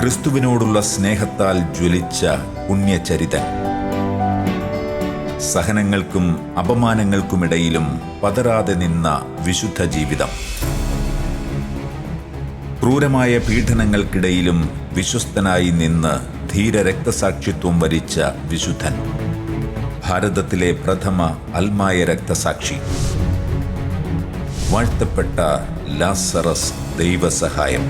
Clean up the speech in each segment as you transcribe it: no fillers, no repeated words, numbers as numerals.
ക്രിസ്തുവിനോടുള്ള സ്നേഹത്താൽ ജ്വലിച്ച പുണ്യചരിതൻ. സഹനങ്ങൾക്കും അപമാനങ്ങൾക്കുമിടയിലും പതറാതെ നിന്ന വിശുദ്ധ ജീവിതം. ക്രൂരമായ പീഡനങ്ങൾക്കിടയിലും വിശ്വസ്തനായി നിന്ന് ധീര രക്തസാക്ഷിത്വം വരിച്ച വിശുദ്ധൻ. ഭാരതത്തിലെ പ്രഥമ അൽമായ രക്തസാക്ഷി. വാഴ്ത്തപ്പെട്ട ലാസറസ് ദൈവസഹായം.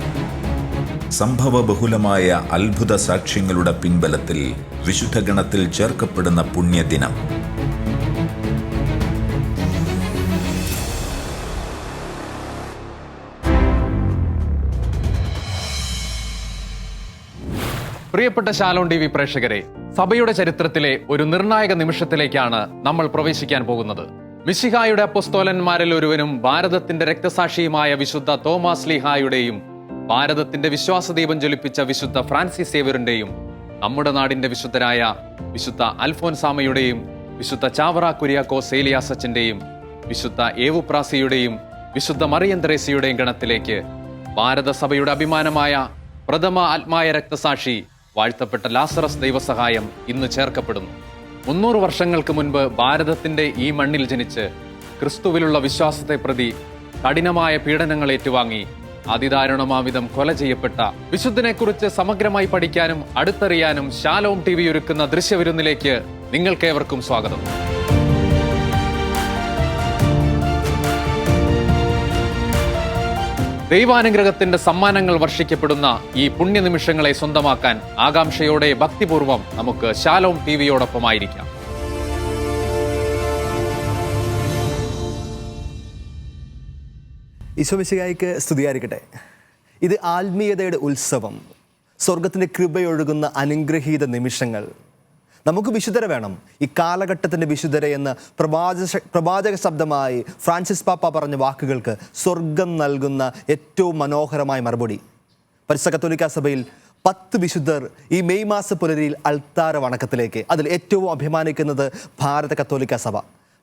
സംഭവബഹുലമായ അത്ഭുത സാക്ഷ്യങ്ങളുടെ പിൻബലത്തിൽ വിശുദ്ധഗണത്തിൽ ചേർക്കപ്പെടുന്ന പുണ്യദിനം. പ്രിയപ്പെട്ട ശാലോം ടി വി പ്രേക്ഷകരെ, സഭയുടെ ചരിത്രത്തിലെ ഒരു നിർണായക നിമിഷത്തിലേക്കാണ് നമ്മൾ പ്രവേശിക്കാൻ പോകുന്നത്. മിശിഹായുടെ അപ്പോസ്തലന്മാരിൽ ഒരുവനും ഭാരതത്തിന്റെ രക്തസാക്ഷിയുമായ വിശുദ്ധ തോമാസ് ശ്ലീഹായുടെയും ഭാരതത്തിന്റെ വിശ്വാസദീപം ജ്വലിപ്പിച്ച വിശുദ്ധ ഫ്രാൻസിസ് സേവ്യറിന്റെയും നമ്മുടെ നാടിന്റെ വിശുദ്ധരായ വിശുദ്ധ അൽഫോൻസാമയുടെയും വിശുദ്ധ ചാവറ കുര്യാക്കോസ് ഏലിയാസ് അച്ചന്റെയും വിശുദ്ധ ഏവുപ്രാസിയുടെയും വിശുദ്ധ മറിയം ത്രേസ്യയുടെയും ഗണത്തിലേക്ക് ഭാരതസഭയുടെ അഭിമാനമായ പ്രഥമ ആത്മായ രക്തസാക്ഷി വാഴ്ത്തപ്പെട്ട ലാസറസ് ദൈവസഹായം ഇന്ന് ചേർക്കപ്പെടുന്നു. 300 വർഷങ്ങൾക്ക് മുൻപ് ഭാരതത്തിന്റെ ഈ മണ്ണിൽ ജനിച്ച് ക്രിസ്തുവിലുള്ള വിശ്വാസത്തെ പ്രതി കഠിനമായ പീഡനങ്ങൾ ഏറ്റുവാങ്ങി അതിദാരുണമാവിധം കൊല ചെയ്യപ്പെട്ട വിശുദ്ധനെക്കുറിച്ച് സമഗ്രമായി പഠിക്കാനും അടുത്തറിയാനും ശാലോം ടി വി ഒരുക്കുന്ന ദൃശ്യവിരുന്നിലേക്ക് നിങ്ങൾക്കേവർക്കും സ്വാഗതം. ദൈവാനുഗ്രഹത്തിന്റെ സമ്മാനങ്ങൾ വർഷിക്കപ്പെടുന്ന ഈ പുണ്യനിമിഷങ്ങളെ സ്വന്തമാക്കാൻ ആകാംക്ഷയോടെ ഭക്തിപൂർവം നമുക്ക് ശാലോം ടി വിയോടൊപ്പമായിരിക്കാം. ഈശോമിശിഹായ്ക്ക് സ്തുതിയായിരിക്കട്ടെ. ഇത് ആത്മീയതയുടെ ഉത്സവം, സ്വർഗത്തിൻ്റെ കൃപയൊഴുകുന്ന അനുഗ്രഹീത നിമിഷങ്ങൾ. നമുക്ക് വിശുദ്ധരെ വേണം. ഈ കാലഘട്ടത്തിൻ്റെ വിശുദ്ധരെ എന്ന് പ്രവാചക ശബ്ദമായി ഫ്രാൻസിസ് പാപ്പ പറഞ്ഞ വാക്കുകൾക്ക് സ്വർഗം നൽകുന്ന ഏറ്റവും മനോഹരമായ മറുപടി. പരിശുദ്ധ കത്തോലിക്കാ സഭയിൽ 10 വിശുദ്ധർ ഈ മെയ് മാസ പുലരിയിൽ അൾത്താര വണക്കത്തിലേക്ക്. അതിൽ ഏറ്റവും അഭിമാനിക്കുന്നത് ഭാരത കത്തോലിക്കാ സഭ.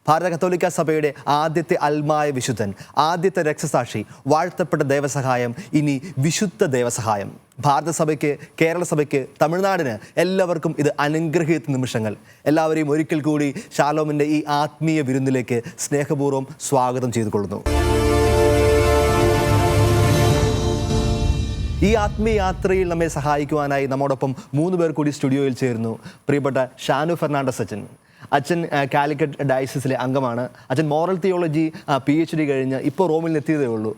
ഭാരത കത്തോലിക്കാ സഭയുടെ ആദ്യത്തെ അൽമായ വിശുദ്ധൻ, ആദ്യത്തെ രക്തസാക്ഷി, വാഴ്ത്തപ്പെട്ട ദേവസഹായം, ഇനി വിശുദ്ധ ദേവസഹായം. ഭാരതസഭയ്ക്ക്, കേരള സഭയ്ക്ക്, തമിഴ്നാടിന് എല്ലാവർക്കും ഇത് അനുഗ്രഹീത നിമിഷങ്ങൾ. എല്ലാവരെയും ഒരിക്കൽ കൂടി ശാലോമിൻ്റെ ഈ ആത്മീയ വിരുന്നിലേക്ക് സ്നേഹപൂർവ്വം സ്വാഗതം ചെയ്തുകൊള്ളുന്നു. ഈ ആത്മീയ യാത്രയിൽ നമ്മെ സഹായിക്കുവാനായി നമ്മോടൊപ്പം 3 പേർ കൂടി സ്റ്റുഡിയോയിൽ ചേരുന്നു. പ്രിയപ്പെട്ട ഷാനു ഫെർണാണ്ടസ് അച്ഛൻ. അച്ഛൻ കാലിക്കറ്റ് ഡയസിസിലെ അംഗമാണ്. അച്ഛൻ മോറൽ തിയോളജി PhD കഴിഞ്ഞ് ഇപ്പോൾ റോമിൽ എത്തിയതേ ഉള്ളൂ.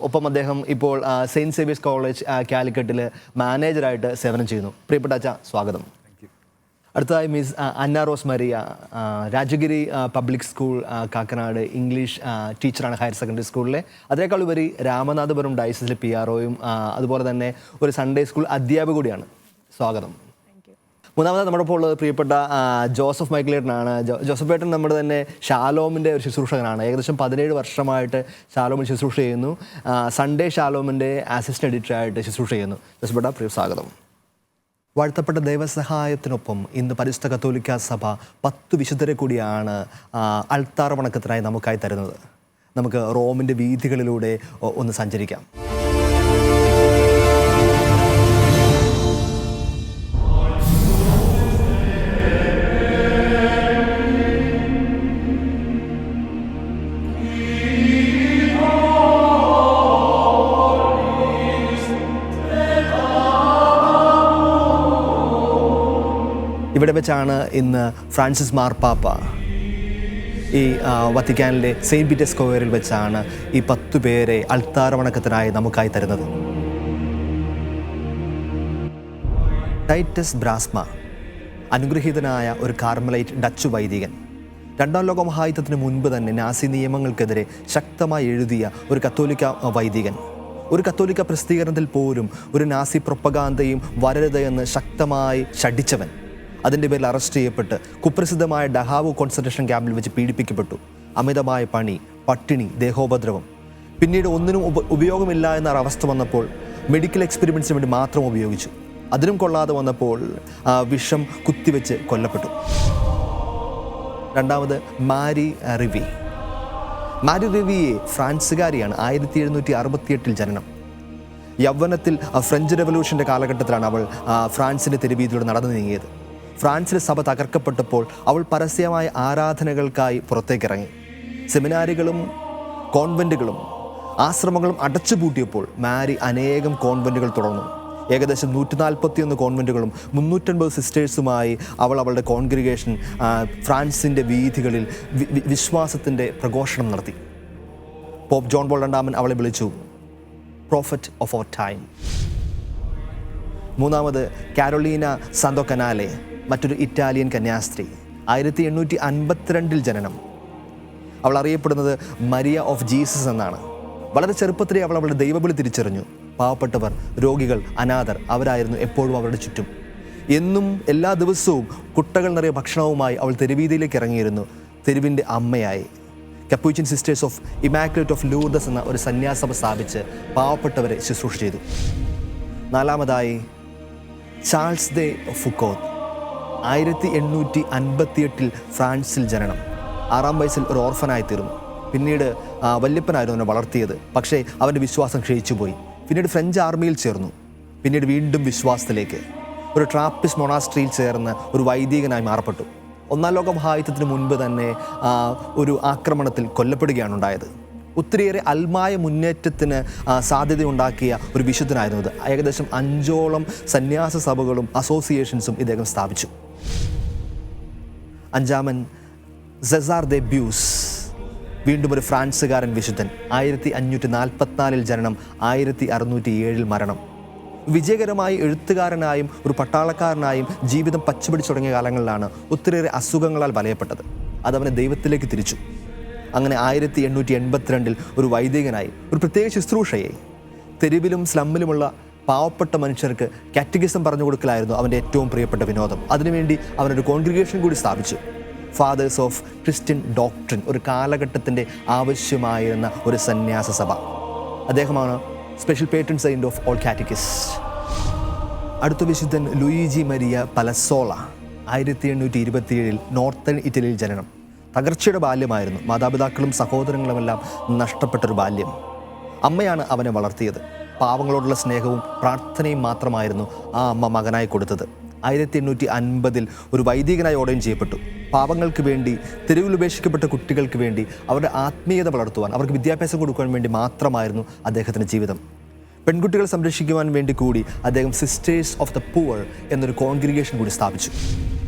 ഒപ്പം അദ്ദേഹം ഇപ്പോൾ സെയിൻറ്റ് സേവിയേഴ്സ് കോളേജ് കാലിക്കറ്റിൽ മാനേജറായിട്ട് സേവനം ചെയ്യുന്നു. പ്രിയപ്പെട്ട അച്ഛ, സ്വാഗതം. അടുത്തതായി miss Anna Rose Maria, Rajagiri public school Kakkanad English ടീച്ചറാണ് ഹയർ സെക്കൻഡറി സ്കൂളിലെ. അതിനേക്കാൾ ഉപരി രാമനാഥപുരം ഡയസിസിലെ PROയും അതുപോലെ തന്നെ ഒരു സൺഡേ സ്കൂൾ അധ്യാപക കൂടിയാണ്. സ്വാഗതം. മൂന്നാമത് നമ്മുടെ ഇപ്പോൾ ഉള്ളത് പ്രിയപ്പെട്ട ജോസഫ് മൈക്കിളേട്ടനാണ്. ജോസഫ് ഏട്ടൻ നമ്മുടെ തന്നെ ശാലോമിൻ്റെ ഒരു ശുശ്രൂഷകനാണ്. ഏകദേശം 17 വർഷമായിട്ട് ശാലോമിൽ ശുശ്രൂഷ ചെയ്യുന്നു. സൺഡേ ശാലോമിൻ്റെ അസിസ്റ്റന്റ് എഡിറ്ററായിട്ട് ശുശ്രൂഷ ചെയ്യുന്നു. ജോസഫ് ഏട്ടാ, പ്രിയ സ്വാഗതം. വാഴ്ത്തപ്പെട്ട ദൈവസഹായത്തിനൊപ്പം ഇന്ന് പരിശുദ്ധ കത്തോലിക്കാ സഭ 10 വിശുദ്ധരെ കൂടിയാണ് അൾത്താർ വണക്കത്തിനായി നമുക്കായി തരുന്നത്. നമുക്ക് റോമിൻ്റെ വീഥികളിലൂടെ ഒന്ന് സഞ്ചരിക്കാം. ഇവിടെ വെച്ചാണ് ഇന്ന് ഫ്രാൻസിസ് മാർപ്പാപ്പ ഈ വത്തിക്കാനിലെ സെയിൻറ്റ് പീറ്റേഴ്സ് സ്ക്വയറിൽ വെച്ചാണ് ഈ 10 പേരെ അൾത്താര വണക്കത്തിനായി നമുക്കായി തരുന്നത്. ടൈറ്റസ് ബ്രാസ്മ, അനുഗ്രഹീതനായ ഒരു കാർമലൈറ്റ് ഡച്ച് വൈദികൻ. 2ാം ലോക മഹായുദ്ധത്തിന് മുൻപ് തന്നെ നാസി നിയമങ്ങൾക്കെതിരെ ശക്തമായി എഴുതിയ ഒരു കത്തോലിക്ക വൈദികൻ. ഒരു കത്തോലിക്ക പ്രസിദ്ധീകരണത്തിൽ പോലും ഒരു നാസി പ്രൊപ്പഗാന്തയും വരരുതെന്ന് ശക്തമായി ശഠിച്ചവൻ. അതിൻ്റെ പേരിൽ അറസ്റ്റ് ചെയ്യപ്പെട്ട് കുപ്രസിദ്ധമായ ഡഹാവു കോൺസെൻട്രേഷൻ ക്യാമ്പിൽ വെച്ച് പീഡിപ്പിക്കപ്പെട്ടു. അമിതമായ പണി, പട്ടിണി, ദേഹോപദ്രവം. പിന്നീട് ഒന്നിനും ഉപയോഗമില്ല എന്ന അവസ്ഥ വന്നപ്പോൾ മെഡിക്കൽ എക്സ്പെരിമെൻറ്റ്സിന് വേണ്ടി മാത്രം ഉപയോഗിച്ചു. അതിനും കൊള്ളാതെ വന്നപ്പോൾ വിഷം കുത്തിവെച്ച് കൊല്ലപ്പെട്ടു. രണ്ടാമത് മാരി റിവി. മാരി റിവിയെ ഫ്രാൻസുകാരിയാണ്. 1768 ജനനം. യൗവനത്തിൽ ഫ്രഞ്ച് റെവല്യൂഷൻ്റെ കാലഘട്ടത്തിലാണ് അവൾ ഫ്രാൻസിൻ്റെ തെരുവീതിയിലൂടെ നടന്നു നീങ്ങിയത്. ഫ്രാൻസിലെ സഭ തകർക്കപ്പെട്ടപ്പോൾ അവൾ പരസ്യമായ ആരാധനകൾക്കായി പുറത്തേക്കിറങ്ങി. സെമിനാരികളും കോൺവെൻറ്റുകളും ആശ്രമങ്ങളും അടച്ചുപൂട്ടിയപ്പോൾ മാരി അനേകം കോൺവെൻറ്റുകൾ തുടർന്നു. ഏകദേശം 141 കോൺവെൻറ്റുകളും 350 സിസ്റ്റേഴ്സുമായി അവൾ അവളുടെ കോൺഗ്രിഗേഷൻ ഫ്രാൻസിൻ്റെ വീഥികളിൽ വിശ്വാസത്തിൻ്റെ പ്രഘോഷണം നടത്തി. പോപ്പ് ജോൺ പോൾ II അവളെ വിളിച്ചു പ്രോഫറ്റ് ഓഫ് അവർ ടൈം. മൂന്നാമത് കാരോലീന സാന്തോ കനാലെ, മറ്റൊരു ഇറ്റാലിയൻ കന്യാസ്ത്രീ. 1852 ജനനം. അവൾ അറിയപ്പെടുന്നത് മരിയ ഓഫ് ജീസസ് എന്നാണ്. വളരെ ചെറുപ്പത്തിലേ അവൾ അവളുടെ ദൈവവിളി തിരിച്ചറിഞ്ഞു. പാവപ്പെട്ടവർ, രോഗികൾ, അനാഥർ അവരായിരുന്നു എപ്പോഴും അവരുടെ ചുറ്റും. എന്നും എല്ലാ ദിവസവും കുട്ടകൾ നിറയെ ഭക്ഷണവുമായി അവൾ തെരുവീതിയിലേക്ക് ഇറങ്ങിയിരുന്നു, തെരുവിൻ്റെ അമ്മയായി. Capuchin Sisters of Immaculate of Lourdes എന്ന ഒരു സന്യാസഭ സ്ഥാപിച്ച് പാവപ്പെട്ടവരെ ശുശ്രൂഷ ചെയ്തു. നാലാമതായി ചാൾസ് ദേ ഫുക്കോത്ത്. 1858 ഫ്രാൻസിൽ ജനനം. 6-ാം വയസ്സിൽ ഒരു ഓർഫനായി തീർന്നു. പിന്നീട് വല്യപ്പനായിരുന്നു അവനെ വളർത്തിയത്. പക്ഷേ അവൻ്റെ വിശ്വാസം ക്ഷയിച്ചുപോയി. പിന്നീട് ഫ്രഞ്ച് ആർമിയിൽ ചേർന്നു. പിന്നീട് വീണ്ടും വിശ്വാസത്തിലേക്ക് ഒരു ട്രാപ്പിസ്റ്റ് മൊണാസ്ട്രിയിൽ ചേർന്ന് ഒരു വൈദികനായി മാറപ്പെട്ടു. 1-ാം ലോക മഹായുദ്ധത്തിന് മുൻപ് തന്നെ ഒരു ആക്രമണത്തിൽ കൊല്ലപ്പെടുകയാണ് ഉണ്ടായത്. ഒത്തിരിയേറെ അൽമായ മുന്നേറ്റത്തിന് സാധ്യതയുണ്ടാക്കിയ ഒരു വിശുദ്ധനായിരുന്നു ഇത്. ഏകദേശം 5ഓളം സന്യാസ സഭകളും അസോസിയേഷൻസും ഇദ്ദേഹം സ്ഥാപിച്ചു. 5-മൻ സെസാർ ദെ ബ്യൂസ്, വീണ്ടും ഒരു ഫ്രാൻസുകാരൻ വിശുദ്ധൻ. 1544 ജനനം, 1607 മരണം. വിജയകരമായി എഴുത്തുകാരനായും ഒരു പട്ടാളക്കാരനായും ജീവിതം പച്ചപിടിച്ചു തുടങ്ങിയ കാലങ്ങളിലാണ് ഒത്തിരിയേറെ അസുഖങ്ങളാൽ വലയപ്പെട്ടത്. അതവനെ ദൈവത്തിലേക്ക് തിരിച്ചു. അങ്ങനെ 1882 ഒരു വൈദികനായി, ഒരു പ്രത്യേക ശുശ്രൂഷയെ. തെരുവിലും സ്ലമ്മിലുമുള്ള പാവപ്പെട്ട മനുഷ്യർക്ക് കാറ്റഗിസം പറഞ്ഞു കൊടുക്കലായിരുന്നു അവൻ്റെ ഏറ്റവും പ്രിയപ്പെട്ട വിനോദം. അതിനുവേണ്ടി അവനൊരു കോൺഗ്രിഗേഷൻ കൂടി സ്ഥാപിച്ചു, ഫാദേഴ്സ് ഓഫ് ക്രിസ്ത്യൻ ഡോക്ട്രിൻ. ഒരു കാലഘട്ടത്തിൻ്റെ ആവശ്യമായിരുന്ന ഒരു സന്യാസ സഭ. അദ്ദേഹമാണ് special patron saint of all catechist. അടുത്ത വിശുദ്ധൻ ലൂയിജി മരിയ പലസോള. 1827 നോർത്തേൺ ഇറ്റലിയിൽ ജനനം. തകർച്ചയുടെ ബാല്യമായിരുന്നു. മാതാപിതാക്കളും സഹോദരങ്ങളുമെല്ലാം നഷ്ടപ്പെട്ടൊരു ബാല്യം. അമ്മയാണ് അവനെ വളർത്തിയത്. പാവങ്ങളോടുള്ള സ്നേഹവും പ്രാർത്ഥനയും മാത്രമായിരുന്നു ആ അമ്മ മകനായി കൊടുത്തത്. 1850 ഒരു വൈദികനായി ഓർഡൈൻ ചെയ്യപ്പെട്ടു. പാവങ്ങൾക്ക് വേണ്ടി, തെരുവിൽ ഉപേക്ഷിക്കപ്പെട്ട കുട്ടികൾക്ക് വേണ്ടി, അവരുടെ ആത്മീയത വളർത്തുവാൻ, അവർക്ക് വിദ്യാഭ്യാസം കൊടുക്കുവാൻ വേണ്ടി മാത്രമായിരുന്നു അദ്ദേഹത്തിൻ്റെ ജീവിതം. പെൺകുട്ടികളെ സംരക്ഷിക്കുവാൻ വേണ്ടി കൂടി അദ്ദേഹം സിസ്റ്റേഴ്സ് ഓഫ് ദ പുവർ എന്നൊരു കോൺഗ്രിഗേഷൻ കൂടി സ്ഥാപിച്ചു.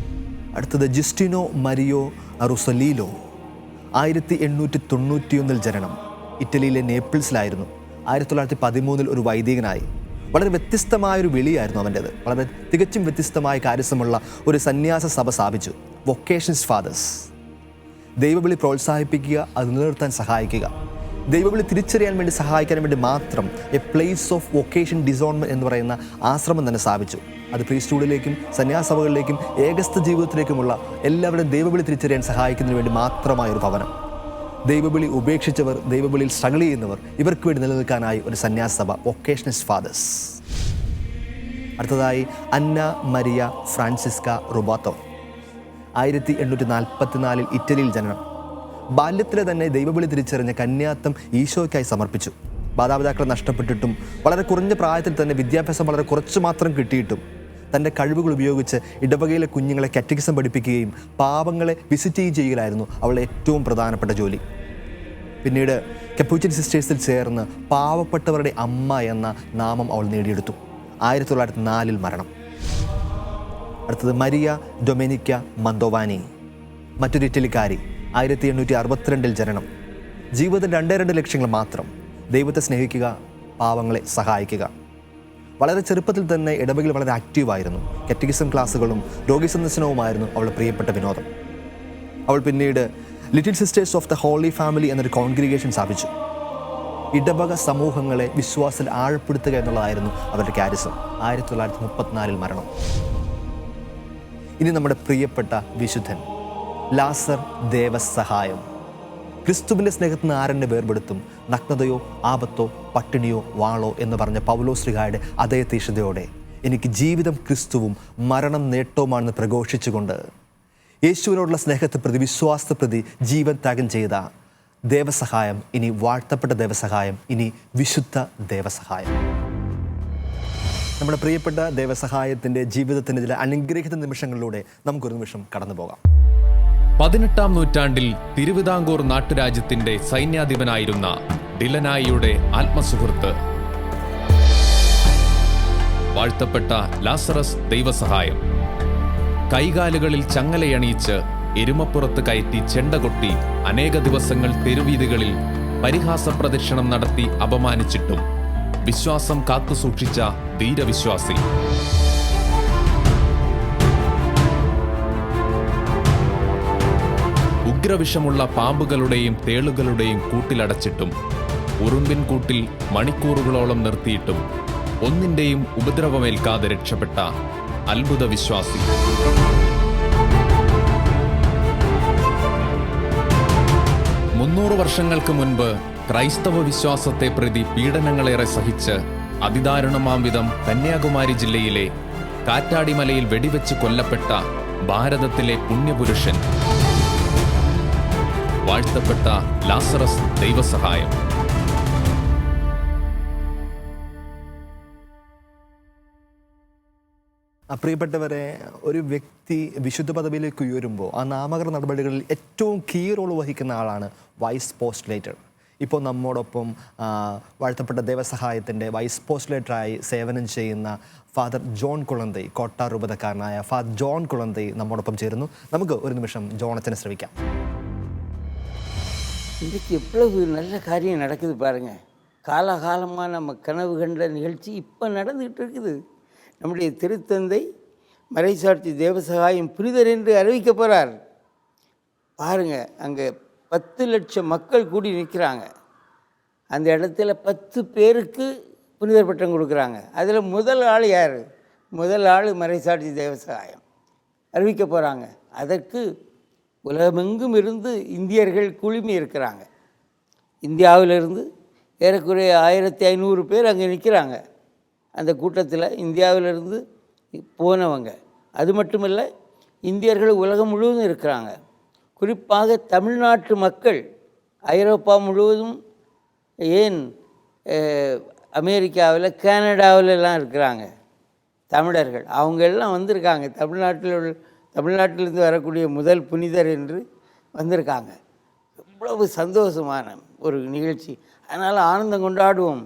അടുത്തത് ജസ്റ്റിനോ മരിയോ റുസലീലോ. 1891 ജനനം. ഇറ്റലിയിലെ നേപ്പിൾസിലായിരുന്നു. 1913 ഒരു വൈദികനായി. വളരെ വ്യത്യസ്തമായൊരു വിളിയായിരുന്നു അവൻ്റേത്. വളരെ തികച്ചും വ്യത്യസ്തമായ കാര്യസമുള്ള ഒരു സന്യാസ സഭ സ്ഥാപിച്ചു, വൊക്കേഷൻസ് ഫാദേഴ്സ്. ദൈവവിളി പ്രോത്സാഹിപ്പിക്കുക, അത് നിലനിർത്താൻ സഹായിക്കുക, ദൈവവിളി തിരിച്ചറിയാൻ വേണ്ടി സഹായിക്കാൻ വേണ്ടി മാത്രം എ പ്ലേസ് ഓഫ് വൊക്കേഷൻ ഡിസോൺമെൻറ്റ് എന്ന് പറയുന്ന ആശ്രമം തന്നെ സ്ഥാപിച്ചു. അത് പ്രീസ്റ്റ്ഹുഡിലേക്കും സന്യാസഭകളിലേക്കും ഏകസ്ഥ ജീവിതത്തിലേക്കുമുള്ള എല്ലാവരുടെയും ദൈവവിളി തിരിച്ചറിയാൻ സഹായിക്കുന്നതിന് വേണ്ടി മാത്രമായൊരു ഭവനം. ദൈവവിളി ഉപേക്ഷിച്ചവർ, ദൈവവിളിയിൽ സ്ട്രഗിൾ ചെയ്യുന്നവർ, ഇവർക്ക് വേണ്ടി നിലനിൽക്കാനായി ഒരു സന്യാസ സഭ, വൊക്കേഷണലിസ്റ്റ് ഫാദേഴ്സ്. അടുത്തതായി അന്ന മരിയ ഫ്രാൻസിസ്ക റുബാത്തോ. 1844 ഇറ്റലിയിൽ ജനനം. ബാല്യത്തിലെ തന്നെ ദൈവവിളി തിരിച്ചറിഞ്ഞ കന്യാത്വം ഈശോയ്ക്കായി സമർപ്പിച്ചു. മാതാപിതാക്കളെ നഷ്ടപ്പെട്ടിട്ടും വളരെ കുറഞ്ഞ പ്രായത്തിൽ തന്നെ വിദ്യാഭ്യാസം വളരെ കുറച്ച് മാത്രം കിട്ടിയിട്ടും തൻ്റെ കഴിവുകൾ ഉപയോഗിച്ച് ഇടവകയിലെ കുഞ്ഞുങ്ങളെ കാറ്റഗിസം പഠിപ്പിക്കുകയും പാവങ്ങളെ വിസിറ്റ് ചെയ്യുകയായിരുന്നു അവളുടെ ഏറ്റവും പ്രധാനപ്പെട്ട ജോലി. പിന്നീട് കപ്പൂച്ചിൻ സിസ്റ്റേഴ്സിൽ ചേർന്ന് പാവപ്പെട്ടവരുടെ അമ്മ എന്ന നാമം അവൾ നേടിയെടുത്തു. 1904 മരണം. അടുത്തത് മരിയ ഡൊമിനിക്ക മന്തോവാനി, മറ്റൊരു ഇറ്റലിക്കാരി. 1862 ജനനം. ജീവിതത്തിൽ 2 ലക്ഷ്യങ്ങൾ മാത്രം: ദൈവത്തെ സ്നേഹിക്കുക, പാവങ്ങളെ സഹായിക്കുക. വളരെ ചെറുപ്പത്തിൽ തന്നെ ഇടവകയിൽ വളരെ ആക്റ്റീവായിരുന്നു. കാറ്റഗിസം ക്ലാസ്സുകളും രോഗി സന്ദർശനവുമായിരുന്നു അവളുടെ പ്രിയപ്പെട്ട വിനോദം. അവൾ പിന്നീട് little sisters of the holy family എന്നൊരു കോൺഗ്രിഗേഷൻ സ്ഥാപിച്ചു. ഇടവക സമൂഹങ്ങളെ വിശ്വാസത്തിൽ ആഴപ്പെടുത്തുക എന്നുള്ളതായിരുന്നു അവരുടെ കാരിസം. 1934 മരണം. ഇനി നമ്മുടെ പ്രിയപ്പെട്ട വിശുദ്ധൻ ലാസർ ദേവസഹായം. ക്രിസ്തുവിൻ്റെ സ്നേഹത്തിന് ആരെന്നെ വേർപെടുത്തും? നഗ്നതയോ ആപത്തോ പട്ടിണിയോ വാളോ എന്ന് പറഞ്ഞ പൗലോസ്ലീഹായുടെ അതേ തീഷ്ണതയോടെ എനിക്ക് ജീവിതം ക്രിസ്തുവും മരണം നേട്ടവുമാണെന്ന് പ്രഘോഷിച്ചുകൊണ്ട് യേശുവിനോടുള്ള സ്നേഹത്തെ പ്രതി, വിശ്വാസത്തെ പ്രതി ജീവൻ ത്യാഗം ചെയ്ത ദേവസഹായം, ഇനി വാഴ്ത്തപ്പെട്ട ദേവസഹായം, ഇനി വിശുദ്ധ ദേവസഹായം. നമ്മുടെ പ്രിയപ്പെട്ട ദേവസഹായത്തിൻ്റെ ജീവിതത്തിൻ്റെ ചില അനുഗ്രഹിത നിമിഷങ്ങളിലൂടെ നമുക്കൊരു നിമിഷം കടന്നു പോകാം. 18-ാം നൂറ്റാണ്ടിൽ തിരുവിതാംകൂർ നാട്ടുരാജ്യത്തിന്റെ സൈന്യാധിപനായിരുന്ന ഡിലനായിയുടെ ആത്മസുഹൃത്ത്, വാഴ്ത്തപ്പെട്ട ലാസറസ് ദൈവസഹായം, കൈകാലുകളിൽ ചങ്ങലയണിയിച്ച് എരുമപ്പുറത്ത് കയറ്റി ചെണ്ടകൊട്ടി അനേക ദിവസങ്ങൾ തെരുവീതികളിൽ പരിഹാസ പ്രദക്ഷിണം നടത്തി അപമാനിച്ചിട്ടും വിശ്വാസം കാത്തുസൂക്ഷിച്ച ധീരവിശ്വാസി. ഉഗ്രവിഷമുള്ള പാമ്പുകളുടെയും തേളുകളുടെയും കൂട്ടിലടച്ചിട്ടും ഉറുമ്പിൻ കൂട്ടിൽ മണിക്കൂറുകളോളം നിർത്തിയിട്ടും ഒന്നിന്റെയും ഉപദ്രവമേൽക്കാതെ രക്ഷപ്പെട്ട അത്ഭുത വിശ്വാസി. മുന്നൂറ് വർഷങ്ങൾക്ക് മുൻപ് ക്രൈസ്തവ വിശ്വാസത്തെ പ്രതി പീഡനങ്ങളേറെ സഹിച്ച് അതിദാരുണമാം വിധം കന്യാകുമാരി ജില്ലയിലെ കാറ്റാടിമലയിൽ വെടിവെച്ച് കൊല്ലപ്പെട്ട ഭാരതത്തിലെ പുണ്യപുരുഷൻ, വാഴ്ത്തപ്പെട്ട ലാസറസ് ദൈവസഹായം. പ്രിയപ്പെട്ടവരെ, ഒരു വ്യക്തി വിശുദ്ധ പദവിയിലേക്ക് ഉയരുമ്പോൾ ആ നാമകരണ നടപടികളിൽ ഏറ്റവും കീ റോൾ വഹിക്കുന്ന ആളാണ് വൈസ് പോസ്റ്റ്ലേറ്റർ. ഇപ്പോൾ നമ്മോടൊപ്പം വാഴ്ത്തപ്പെട്ട ദേവസഹായത്തിൻ്റെ വൈസ് പോസ്റ്റ്ലേറ്ററായി സേവനം ചെയ്യുന്ന ഫാദർ ജോൺ കുളന്തൈ, കോട്ടാർ രൂപതക്കാരനായ ഫാദർ ജോൺ കുളന്തൈ നമ്മോടൊപ്പം ചേരുന്നു. നമുക്ക് ഒരു നിമിഷം ജോണച്ചനെ ശ്രമിക്കാം. இன்றைக்கு எவ்வளவு நல்ல காரியம் நடக்குது பாருங்கள். காலகாலமாக நம்ம கனவு கண்ட நிகழ்ச்சி இப்போ நடந்துகிட்டு இருக்குது. நம்முடைய திருத்தந்தை மறைசாட்சி தேவசகாயம் புனிதர் என்று அறிவிக்க போகிறார். பாருங்கள், அங்கே 10 லட்சம் மக்கள் கூடி நிற்கிறாங்க. அந்த இடத்துல 10 பேருக்கு புனிதர் பட்டம் கொடுக்குறாங்க. அதில் முதல் ஆள் யார்? முதல் ஆள் மறைசாட்சி தேவசகாயம் அறிவிக்க போகிறாங்க. அதற்கு உலகமெங்கும் இருந்து இந்தியர்கள் குழுமி இருக்கிறாங்க. இந்தியாவிலிருந்து ஏறக்குறைய 1500 பேர் அங்கே நிற்கிறாங்க. அந்த கூட்டத்தில் இந்தியாவிலிருந்து போனவங்க, அது மட்டுமல்ல, இந்தியர்கள் உலகம் முழுவதும் இருக்கிறாங்க. குறிப்பாக தமிழ்நாட்டு மக்கள் ஐரோப்பா முழுவதும், ஏன் அமெரிக்காவில், கனடாவிலெல்லாம் இருக்கிறாங்க தமிழர்கள். அவங்க எல்லாம் வந்திருக்காங்க. தமிழ்நாட்டிலிருந்து வரக்கூடிய முதல் புனிதர் என்று வந்திருக்காங்க. எவ்வளவு சந்தோஷமான ஒரு நிகழ்ச்சி. அதனால் ஆனந்தம் கொண்டாடுவோம்.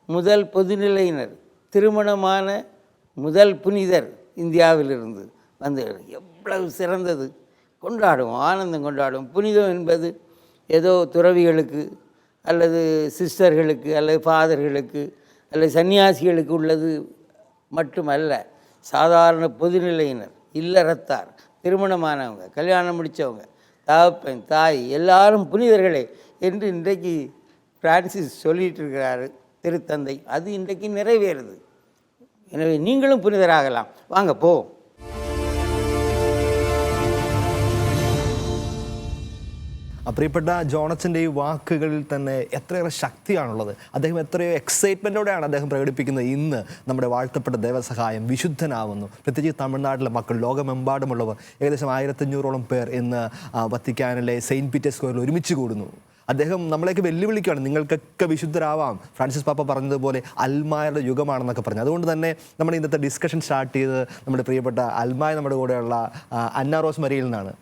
முதல் பொதுநிலையினர், திருமணமான முதல் புனிதர் இந்தியாவிலிருந்து வந்து எவ்வளவு சிறந்தது. கொண்டாடுவோம், ஆனந்தம் கொண்டாடுவோம். புனிதம் என்பது ஏதோ துறவிகளுக்கு அல்லது சிஸ்டர்களுக்கு அல்லது ஃபாதர்களுக்கு அல்லது சன்னியாசிகளுக்கு உள்ளது மட்டுமல்ல. சாதாரண பொதுநிலையினர், இல்லறத்தார், திருமணமானவங்க, கல்யாணம் முடித்தவங்க, தகப்பன், தாய் எல்லாரும் புனிதர்களே என்று இன்றைக்கு பிரான்சிஸ் சொல்லிகிட்டு இருக்கிறாரு திருத்தந்தை. அது இன்றைக்கு நிறைவேறுது. எனவே நீங்களும் புனிதராகலாம். வாங்க போ. പ്രിയപ്പെട്ട ജോണച്ചൻ്റെ ഈ വാക്കുകളിൽ തന്നെ എത്രയേറെ ശക്തിയാണുള്ളത്. അദ്ദേഹം എത്രയോ എക്സൈറ്റ്മെൻറ്റോടെയാണ് അദ്ദേഹം പ്രകടിപ്പിക്കുന്നത്. ഇന്ന് നമ്മുടെ വാഴ്ത്തപ്പെട്ട ദേവസഹായം വിശുദ്ധനാവുന്നു. പ്രത്യേകിച്ച് തമിഴ്നാട്ടിലെ മക്കൾ, ലോകമെമ്പാടുമുള്ളവർ ഏകദേശം 1500ഓളം പേർ ഇന്ന് വത്തിക്കാനിലെ സെയിൻറ്റ് പീറ്റേഴ്സ് സ്ക്വയറിൽ ഒരുമിച്ച് കൂടുന്നു. അദ്ദേഹം നമ്മളെയൊക്കെ വെല്ലുവിളിക്കുകയാണ്, നിങ്ങൾക്കൊക്കെ വിശുദ്ധരാവാം. ഫ്രാൻസിസ് പാപ്പ പറഞ്ഞതുപോലെ അൽമായയുടെ യുഗമാണെന്നൊക്കെ പറഞ്ഞു. അതുകൊണ്ട് തന്നെ നമ്മൾ ഇന്നത്തെ ഡിസ്കഷൻ സ്റ്റാർട്ട് ചെയ്ത് നമ്മുടെ പ്രിയപ്പെട്ട അൽമായ നമ്മുടെ കൂടെയുള്ള അന്ന റോസ് മരിയിൽ നിന്നാണ്.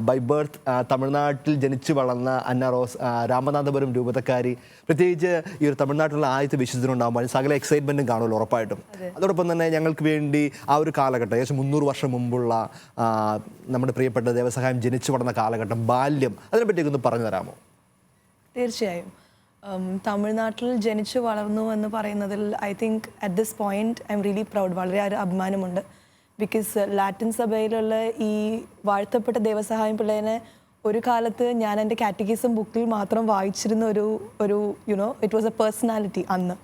ബൈ ബർത്ത് തമിഴ്നാട്ടിൽ ജനിച്ചു വളർന്ന അന്ന റോസ് രാമനാഥപുരം രൂപതക്കാരി. പ്രത്യേകിച്ച് ഈ ഒരു തമിഴ്നാട്ടിലുള്ള ആദ്യത്തെ വിശുദ്ധനുണ്ടാകുമ്പോൾ സകല എക്സൈറ്റ്മെൻറ്റും കാണുമല്ലോ ഉറപ്പായിട്ടും. അതോടൊപ്പം തന്നെ ഞങ്ങൾക്ക് വേണ്ടി ആ ഒരു കാലഘട്ടം, ഏകദേശം 300 വർഷം മുമ്പുള്ള നമ്മുടെ പ്രിയപ്പെട്ട ദേവസഹായം ജനിച്ചു വളർന്ന കാലഘട്ടം, ബാല്യം, അതിനെപ്പറ്റിയൊക്കെ ഒന്ന് പറഞ്ഞു തരാമോ? തീർച്ചയായും. തമിഴ്നാട്ടിൽ ജനിച്ചു വളർന്നു എന്ന് പറയുന്നതിൽ I think at this point I am really proud. വളരെ അഭിമാനമുണ്ട്. ബിക്കോസ് ലാറ്റിൻ സഭയിലുള്ള ഈ വാഴ്ത്തപ്പെട്ട ദേവസഹായം പിള്ളേനെ ഒരു കാലത്ത് ഞാൻ എൻ്റെ കാറ്റഗിസം ബുക്കിൽ മാത്രം വായിച്ചിരുന്ന ഒരു you know it was A personality അന്ന്.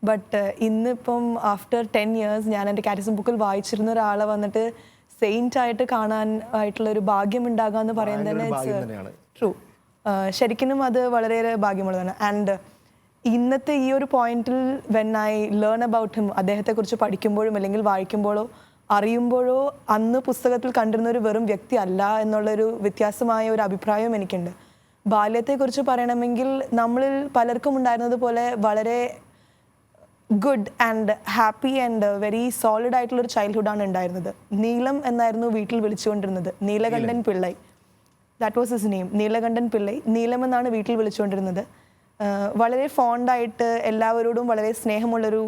ബട്ട് ഇന്നിപ്പം ആഫ്റ്റർ 10 years ഞാൻ എൻ്റെ കാറ്റഗിസം ബുക്കിൽ വായിച്ചിരുന്ന ഒരാളെ വന്നിട്ട് സെയിൻറ്റ് ആയിട്ട് കാണാൻ ആയിട്ടുള്ളൊരു ഭാഗ്യം ഉണ്ടാകുക എന്ന് പറയുന്നത് തന്നെ ഇറ്റ്സ് ട്രൂ. ശരിക്കും അത് വളരെയേറെ ഭാഗ്യമുള്ളതാണ്. ആൻഡ് ഇന്നത്തെ ഈ ഒരു പോയിന്റിൽ when I learn about him, അദ്ദേഹത്തെക്കുറിച്ച് പഠിക്കുമ്പോഴും അല്ലെങ്കിൽ വായിക്കുമ്പോഴോ അറിയുമ്പോഴോ അന്ന് പുസ്തകത്തിൽ കണ്ടിരുന്ന ഒരു വെറും വ്യക്തി അല്ല എന്നുള്ളൊരു വ്യത്യാസമായ ഒരു അഭിപ്രായവും എനിക്കുണ്ട്. ബാല്യത്തെക്കുറിച്ച് പറയണമെങ്കിൽ നമ്മളിൽ പലർക്കും ഉണ്ടായിരുന്നത് പോലെ വളരെ good and happy and very solid ആയിട്ടുള്ളൊരു ചൈൽഡ്ഹുഡാണ് ഉണ്ടായിരുന്നത്. നീലം എന്നായിരുന്നു വീട്ടിൽ വിളിച്ചുകൊണ്ടിരുന്നത്. Neelakandan Pillai, that was his name. Neelakandan Pillai, Neelam എന്നാണ് വീട്ടിൽ വിളിച്ചുകൊണ്ടിരുന്നത്. വളരെ ഫോണ്ടായിട്ട് എല്ലാവരോടും വളരെ സ്നേഹമുള്ളൊരു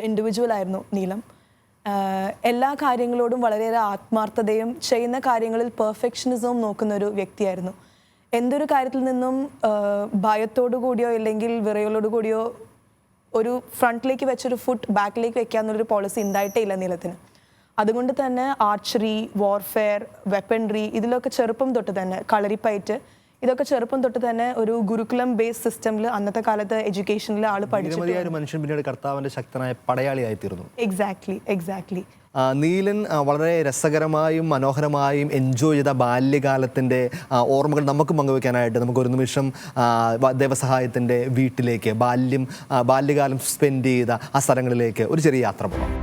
ഇൻഡിവിജ്വൽ ആയിരുന്നു നീലം. എല്ലാ കാര്യങ്ങളോടും വളരെയേറെ ആത്മാർത്ഥതയും ചെയ്യുന്ന കാര്യങ്ങളിൽ പെർഫെക്ഷനിസവും നോക്കുന്ന ഒരു വ്യക്തിയായിരുന്നു. എന്തൊരു കാര്യത്തിൽ നിന്നും ഭയത്തോടു കൂടിയോ ഇല്ലെങ്കിൽ വിറയലോടു കൂടിയോ ഒരു ഫ്രണ്ടിലേക്ക് വെച്ചൊരു ഫുട്ട് ബാക്കിലേക്ക് വെക്കാന്നുള്ളൊരു പോളിസി ഉണ്ടായിട്ടേ ഇല്ല നീലത്തിന്. അതുകൊണ്ട് തന്നെ ആർച്ചറി, വാർഫെയർ, വെപ്പൺറി ഇതിലൊക്കെ ചെറുപ്പം തൊട്ട് തന്നെ, കളരിപ്പയറ്റ് ഇതൊക്കെ ചെറുപ്പം തൊട്ട് തന്നെ ഒരു ഗുരുകുലം ബേസ് സിസ്റ്റമിൽ അന്നത്തെ കാലത്ത് എഡ്യൂക്കേഷനിൽ ആള് പഠിച്ചു. മനുഷ്യൻ പിന്നീട് കർത്താവിന്റെ ശക്തനായ പടയാളിയായി തീർന്നു. എക്സാക്ട്ലി. നീലൻ വളരെ രസകരമായും മനോഹരമായും എൻജോയ് ചെയ്ത ബാല്യകാലത്തിൻ്റെ ഓർമ്മകൾ നമുക്ക് പങ്കുവെക്കാനായിട്ട് നമുക്ക് ഒരു നിമിഷം ദേവസഹായത്തിൻ്റെ വീട്ടിലേക്ക് ബാല്യകാലം സ്പെൻഡ് ചെയ്ത ആ സ്ഥലങ്ങളിലേക്ക് ഒരു ചെറിയ യാത്ര പോകാം.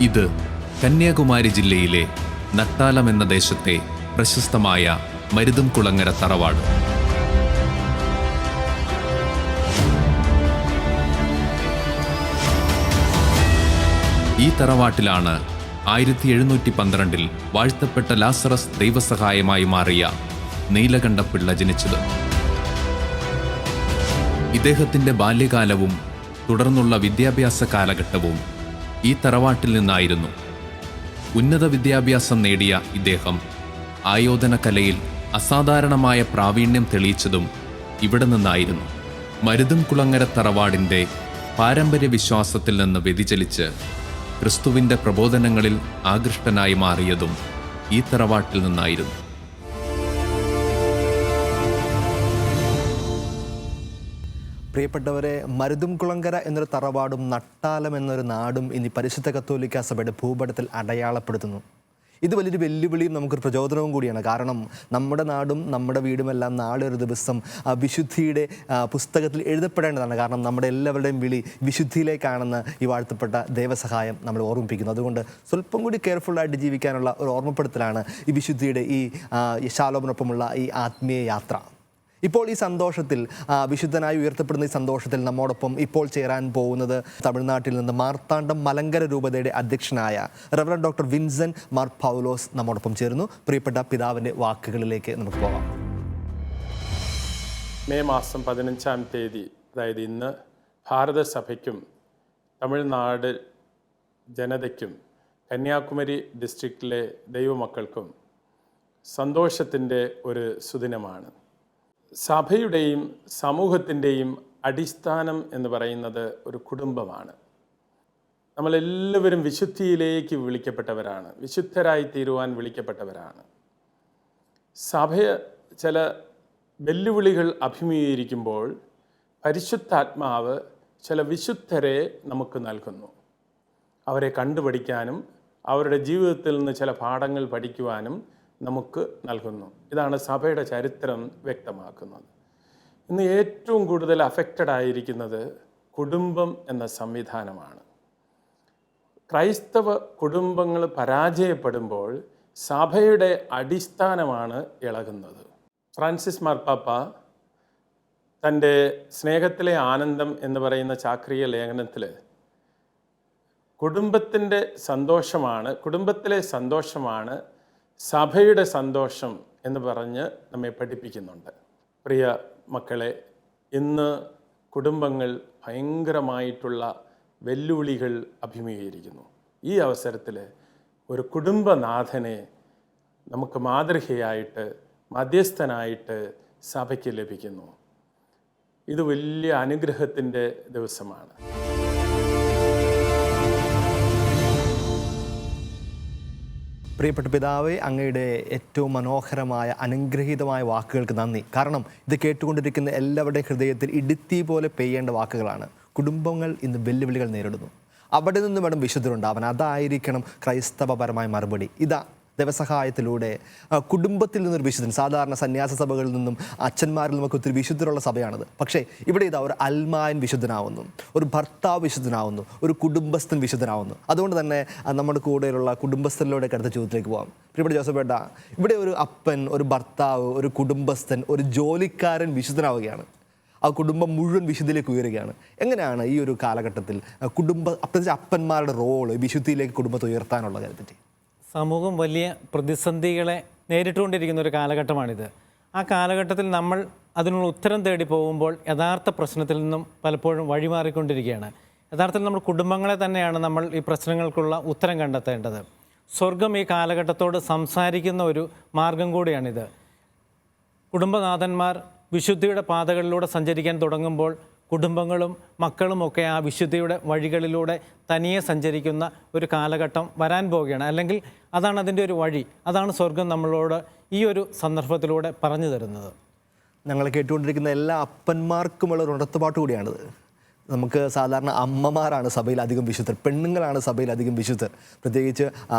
ഇത് കന്യാകുമാരി ജില്ലയിലെ നട്ടാലം എന്ന ദേശത്തെ പ്രശസ്തമായ മരുതുംകുളങ്ങര തറവാട്. ഈ തറവാട്ടിലാണ് 1712 വാഴ്ത്തപ്പെട്ട ലാസറസ് ദൈവസഹായമായി മാറിയ നീലകണ്ഠപിള്ള ജനിച്ചത്. ഇദ്ദേഹത്തിന്റെ ബാല്യകാലവും തുടർന്നുള്ള വിദ്യാഭ്യാസ കാലഘട്ടവും ഈ തറവാട്ടിൽ നിന്നായിരുന്നു. ഉന്നത വിദ്യാഭ്യാസം നേടിയ ഇദ്ദേഹം ആയോധന കലയിൽ അസാധാരണമായ പ്രാവീണ്യം തെളിയിച്ചതും ഇവിടെ നിന്നായിരുന്നു. മരുതുംകുളങ്ങര തറവാടിൻ്റെ പാരമ്പര്യ വിശ്വാസത്തിൽ നിന്ന് വ്യതിചലിച്ച് ക്രിസ്തുവിൻ്റെ പ്രബോധനങ്ങളിൽ ആകൃഷ്ടനായി മാറിയതും ഈ തറവാട്ടിൽ നിന്നായിരുന്നു. പ്രിയപ്പെട്ടവരെ, മരുതുംകുളങ്ങര എന്നൊരു തറവാടും നട്ടാലം എന്നൊരു നാടും ഇനി പരിശുദ്ധ കത്തോലിക്ക സഭയുടെ ഭൂപടത്തിൽ അടയാളപ്പെടുത്തുന്നു. ഇത് വലിയൊരു വെല്ലുവിളിയും നമുക്കൊരു പ്രചോദനവും കൂടിയാണ്. കാരണം നമ്മുടെ നാടും നമ്മുടെ വീടുമെല്ലാം നാളെ ഒരു ദിവസം വിശുദ്ധിയുടെ പുസ്തകത്തിൽ എഴുതപ്പെടേണ്ടതാണ്. കാരണം നമ്മുടെ എല്ലാവരുടെയും വിളി വിശുദ്ധിയിലേക്കാണെന്ന് ഈ വാഴ്ത്തപ്പെട്ട ദേവസഹായം നമ്മൾ ഓർമ്മിപ്പിക്കുന്നു. അതുകൊണ്ട് സ്വല്പം കൂടി കെയർഫുള്ളായിട്ട് ജീവിക്കാനുള്ള ഒരു ഓർമ്മപ്പെടുത്തലാണ് ഈ വിശുദ്ധിയുടെ ഈ ശാലോമിനൊപ്പമുള്ള ഈ ആത്മീയ യാത്ര. ഇപ്പോൾ ഈ സന്തോഷത്തിൽ, വിശുദ്ധനായി ഉയർത്തപ്പെടുന്ന ഈ സന്തോഷത്തിൽ നമ്മോടൊപ്പം ഇപ്പോൾ ചേരാൻ പോകുന്നത് തമിഴ്നാട്ടിൽ നിന്ന് മാർത്താണ്ഡം മലങ്കര രൂപതയുടെ അധ്യക്ഷനായ റവറൻഡ് ഡോക്ടർ വിൻസെന്റ് മാർ പൗലോസ് നമ്മോടൊപ്പം ചേരുന്നു. പ്രിയപ്പെട്ട പിതാവിൻ്റെ വാക്കുകളിലേക്ക് നമുക്ക് പോകാം. മെയ് മാസം 15-ാം തീയതി, അതായത് ഇന്ന്, ഭാരതസഭയ്ക്കും തമിഴ്നാട് ജനതയ്ക്കും കന്യാകുമാരി ഡിസ്ട്രിക്റ്റിലെ ദൈവമക്കൾക്കും സന്തോഷത്തിൻ്റെ ഒരു സുദിനമാണ്. സഭയുടെയും സമൂഹത്തിൻ്റെയും അടിസ്ഥാനം എന്ന് പറയുന്നത് ഒരു കുടുംബമാണ്. നമ്മളെല്ലാവരും വിശുദ്ധിയിലേക്ക് വിളിക്കപ്പെട്ടവരാണ്, വിശുദ്ധരായി തീരുവാൻ വിളിക്കപ്പെട്ടവരാണ്. സഭ ചില വെല്ലുവിളികൾ അഭിമുഖീകരിക്കുമ്പോൾ പരിശുദ്ധാത്മാവ് ചില വിശുദ്ധരെ നമുക്ക് നൽകുന്നു. അവരെ കണ്ടുപഠിക്കാനും അവരുടെ ജീവിതത്തിൽ നിന്ന് ചില പാഠങ്ങൾ പഠിക്കുവാനും നമുക്ക് നൽകുന്നു. ഇതാണ് സഭയുടെ ചരിത്രം വ്യക്തമാക്കുന്നത്. ഇന്ന് ഏറ്റവും കൂടുതൽ അഫക്റ്റഡ് ആയിരിക്കുന്നത് കുടുംബം എന്ന സംവിധാനമാണ്. ക്രൈസ്തവ കുടുംബങ്ങൾ പരാജയപ്പെടുമ്പോൾ സഭയുടെ അടിസ്ഥാനമാണ് ഇളകുന്നത്. ഫ്രാൻസിസ് മാർപ്പാപ്പ തൻ്റെ സ്നേഹത്തിലെ ആനന്ദം എന്ന് പറയുന്ന ചാക്രിക ലേഖനത്തിൽ കുടുംബത്തിലെ സന്തോഷമാണ് സഭയുടെ സന്തോഷം എന്ന് പറഞ്ഞ് നമ്മെ പഠിപ്പിക്കുന്നുണ്ട്. പ്രിയ മക്കളെ, ഇന്ന് കുടുംബങ്ങൾ ഭയങ്കരമായിട്ടുള്ള വെല്ലുവിളികൾ അഭിമുഖീകരിക്കുന്നു. ഈ അവസരത്തിൽ ഒരു കുടുംബനാഥനെ നമുക്ക് മാതൃകയായിട്ട്, മധ്യസ്ഥനായിട്ട് സഭയ്ക്ക് ലഭിക്കുന്നു. ഇത് വലിയ അനുഗ്രഹത്തിൻ്റെ ദിവസമാണ്. പ്രിയപ്പെട്ട പിതാവേ, അങ്ങയുടെ ഏറ്റവും മനോഹരമായ അനുഗ്രഹീതമായ വാക്കുകൾക്ക് നന്ദി. കാരണം ഇത് കേട്ടുകൊണ്ടിരിക്കുന്ന എല്ലാവരുടെയും ഹൃദയത്തിൽ ഇടുത്തി പോലെ പെയ്യേണ്ട വാക്കുകളാണ്. കുടുംബങ്ങൾ ഇന്ന് വെല്ലുവിളികൾ നേരിടുന്നു. അവിടെ നിന്ന് വേണം വിശുദ്ധരുണ്ടാവാൻ. അതായിരിക്കണം ക്രൈസ്തവപരമായ മറുപടി. ഇതാ ദേവസഹായത്തിലൂടെ കുടുംബത്തിൽ നിന്നൊരു വിശുദ്ധൻ, സാധാരണ സന്യാസ സഭകളിൽ നിന്നും അച്ഛന്മാരിൽ നിന്നൊക്കെ ഒത്തിരി വിശുദ്ധരുള്ള സഭയാണത്. പക്ഷേ ഇവിടെ ഇതാ ഒരു അൽമായൻ വിശുദ്ധനാവുന്നു, ഒരു ഭർത്താവ് വിശുദ്ധനാവുന്നു, ഒരു കുടുംബസ്ഥൻ വിശുദ്ധനാവുന്നു. അതുകൊണ്ട് തന്നെ നമ്മുടെ കൂടെയുള്ള കുടുംബസ്ഥനിലൂടെ അടുത്ത ചോദ്യത്തിലേക്ക് പോകാം. പ്രിയപ്പെട്ട ജോസഫേട്ട, ഇവിടെ ഒരു അപ്പൻ, ഒരു ഭർത്താവ്, ഒരു കുടുംബസ്ഥൻ, ഒരു ജോലിക്കാരൻ വിശുദ്ധനാവുകയാണ്. ആ കുടുംബം മുഴുവൻ വിശുദ്ധിയിലേക്ക് ഉയരുകയാണ്. എങ്ങനെയാണ് ഈ ഒരു കാലഘട്ടത്തിൽ പ്രത്യേകിച്ച് അപ്പന്മാരുടെ റോള് വിശുദ്ധിയിലേക്ക് കുടുംബത്തെ ഉയർത്താനുള്ള കാര്യത്തിൽ? സമൂഹം വലിയ പ്രതിസന്ധികളെ നേരിട്ടുകൊണ്ടിരിക്കുന്ന ഒരു കാലഘട്ടമാണിത്. ആ കാലഘട്ടത്തിൽ നമ്മൾ അതിനുള്ള ഉത്തരം തേടി പോകുമ്പോൾ യഥാർത്ഥ പ്രശ്നത്തിൽ നിന്നും പലപ്പോഴും വഴിമാറിക്കൊണ്ടിരിക്കുകയാണ്. യഥാർത്ഥത്തിൽ നമ്മൾ കുടുംബങ്ങളെ തന്നെയാണ് നമ്മൾ ഈ പ്രശ്നങ്ങൾക്കുള്ള ഉത്തരം കണ്ടെത്തേണ്ടത്. സ്വർഗം ഈ കാലഘട്ടത്തോട് സംസാരിക്കുന്ന ഒരു മാർഗം കൂടിയാണിത്. കുടുംബനാഥന്മാർ വിശുദ്ധിയുടെ പാതകളിലൂടെ സഞ്ചരിക്കാൻ തുടങ്ങുമ്പോൾ കുടുംബങ്ങളും മക്കളുമൊക്കെ ആ വിശുദ്ധിയുടെ വഴികളിലൂടെ തനിയെ സഞ്ചരിക്കുന്ന ഒരു കാലഘട്ടം വരാൻ പോവുകയാണ്. അല്ലെങ്കിൽ അതാണ് അതിൻ്റെ ഒരു വഴി. അതാണ് സ്വർഗം നമ്മളോട് ഈ ഒരു സന്ദർഭത്തിലൂടെ പറഞ്ഞു തരുന്നത്. ഞങ്ങൾ കേട്ടുകൊണ്ടിരിക്കുന്ന എല്ലാ അപ്പന്മാർക്കുമുള്ള ഒരു ഉണർത്തുപാട്ട് കൂടിയാണിത്. നമുക്ക് സാധാരണ അമ്മമാരാണ് സഭയിൽ അധികം വിശുദ്ധർ, പെണ്ണുങ്ങളാണ് സഭയിൽ അധികം വിശുദ്ധർ. പ്രത്യേകിച്ച്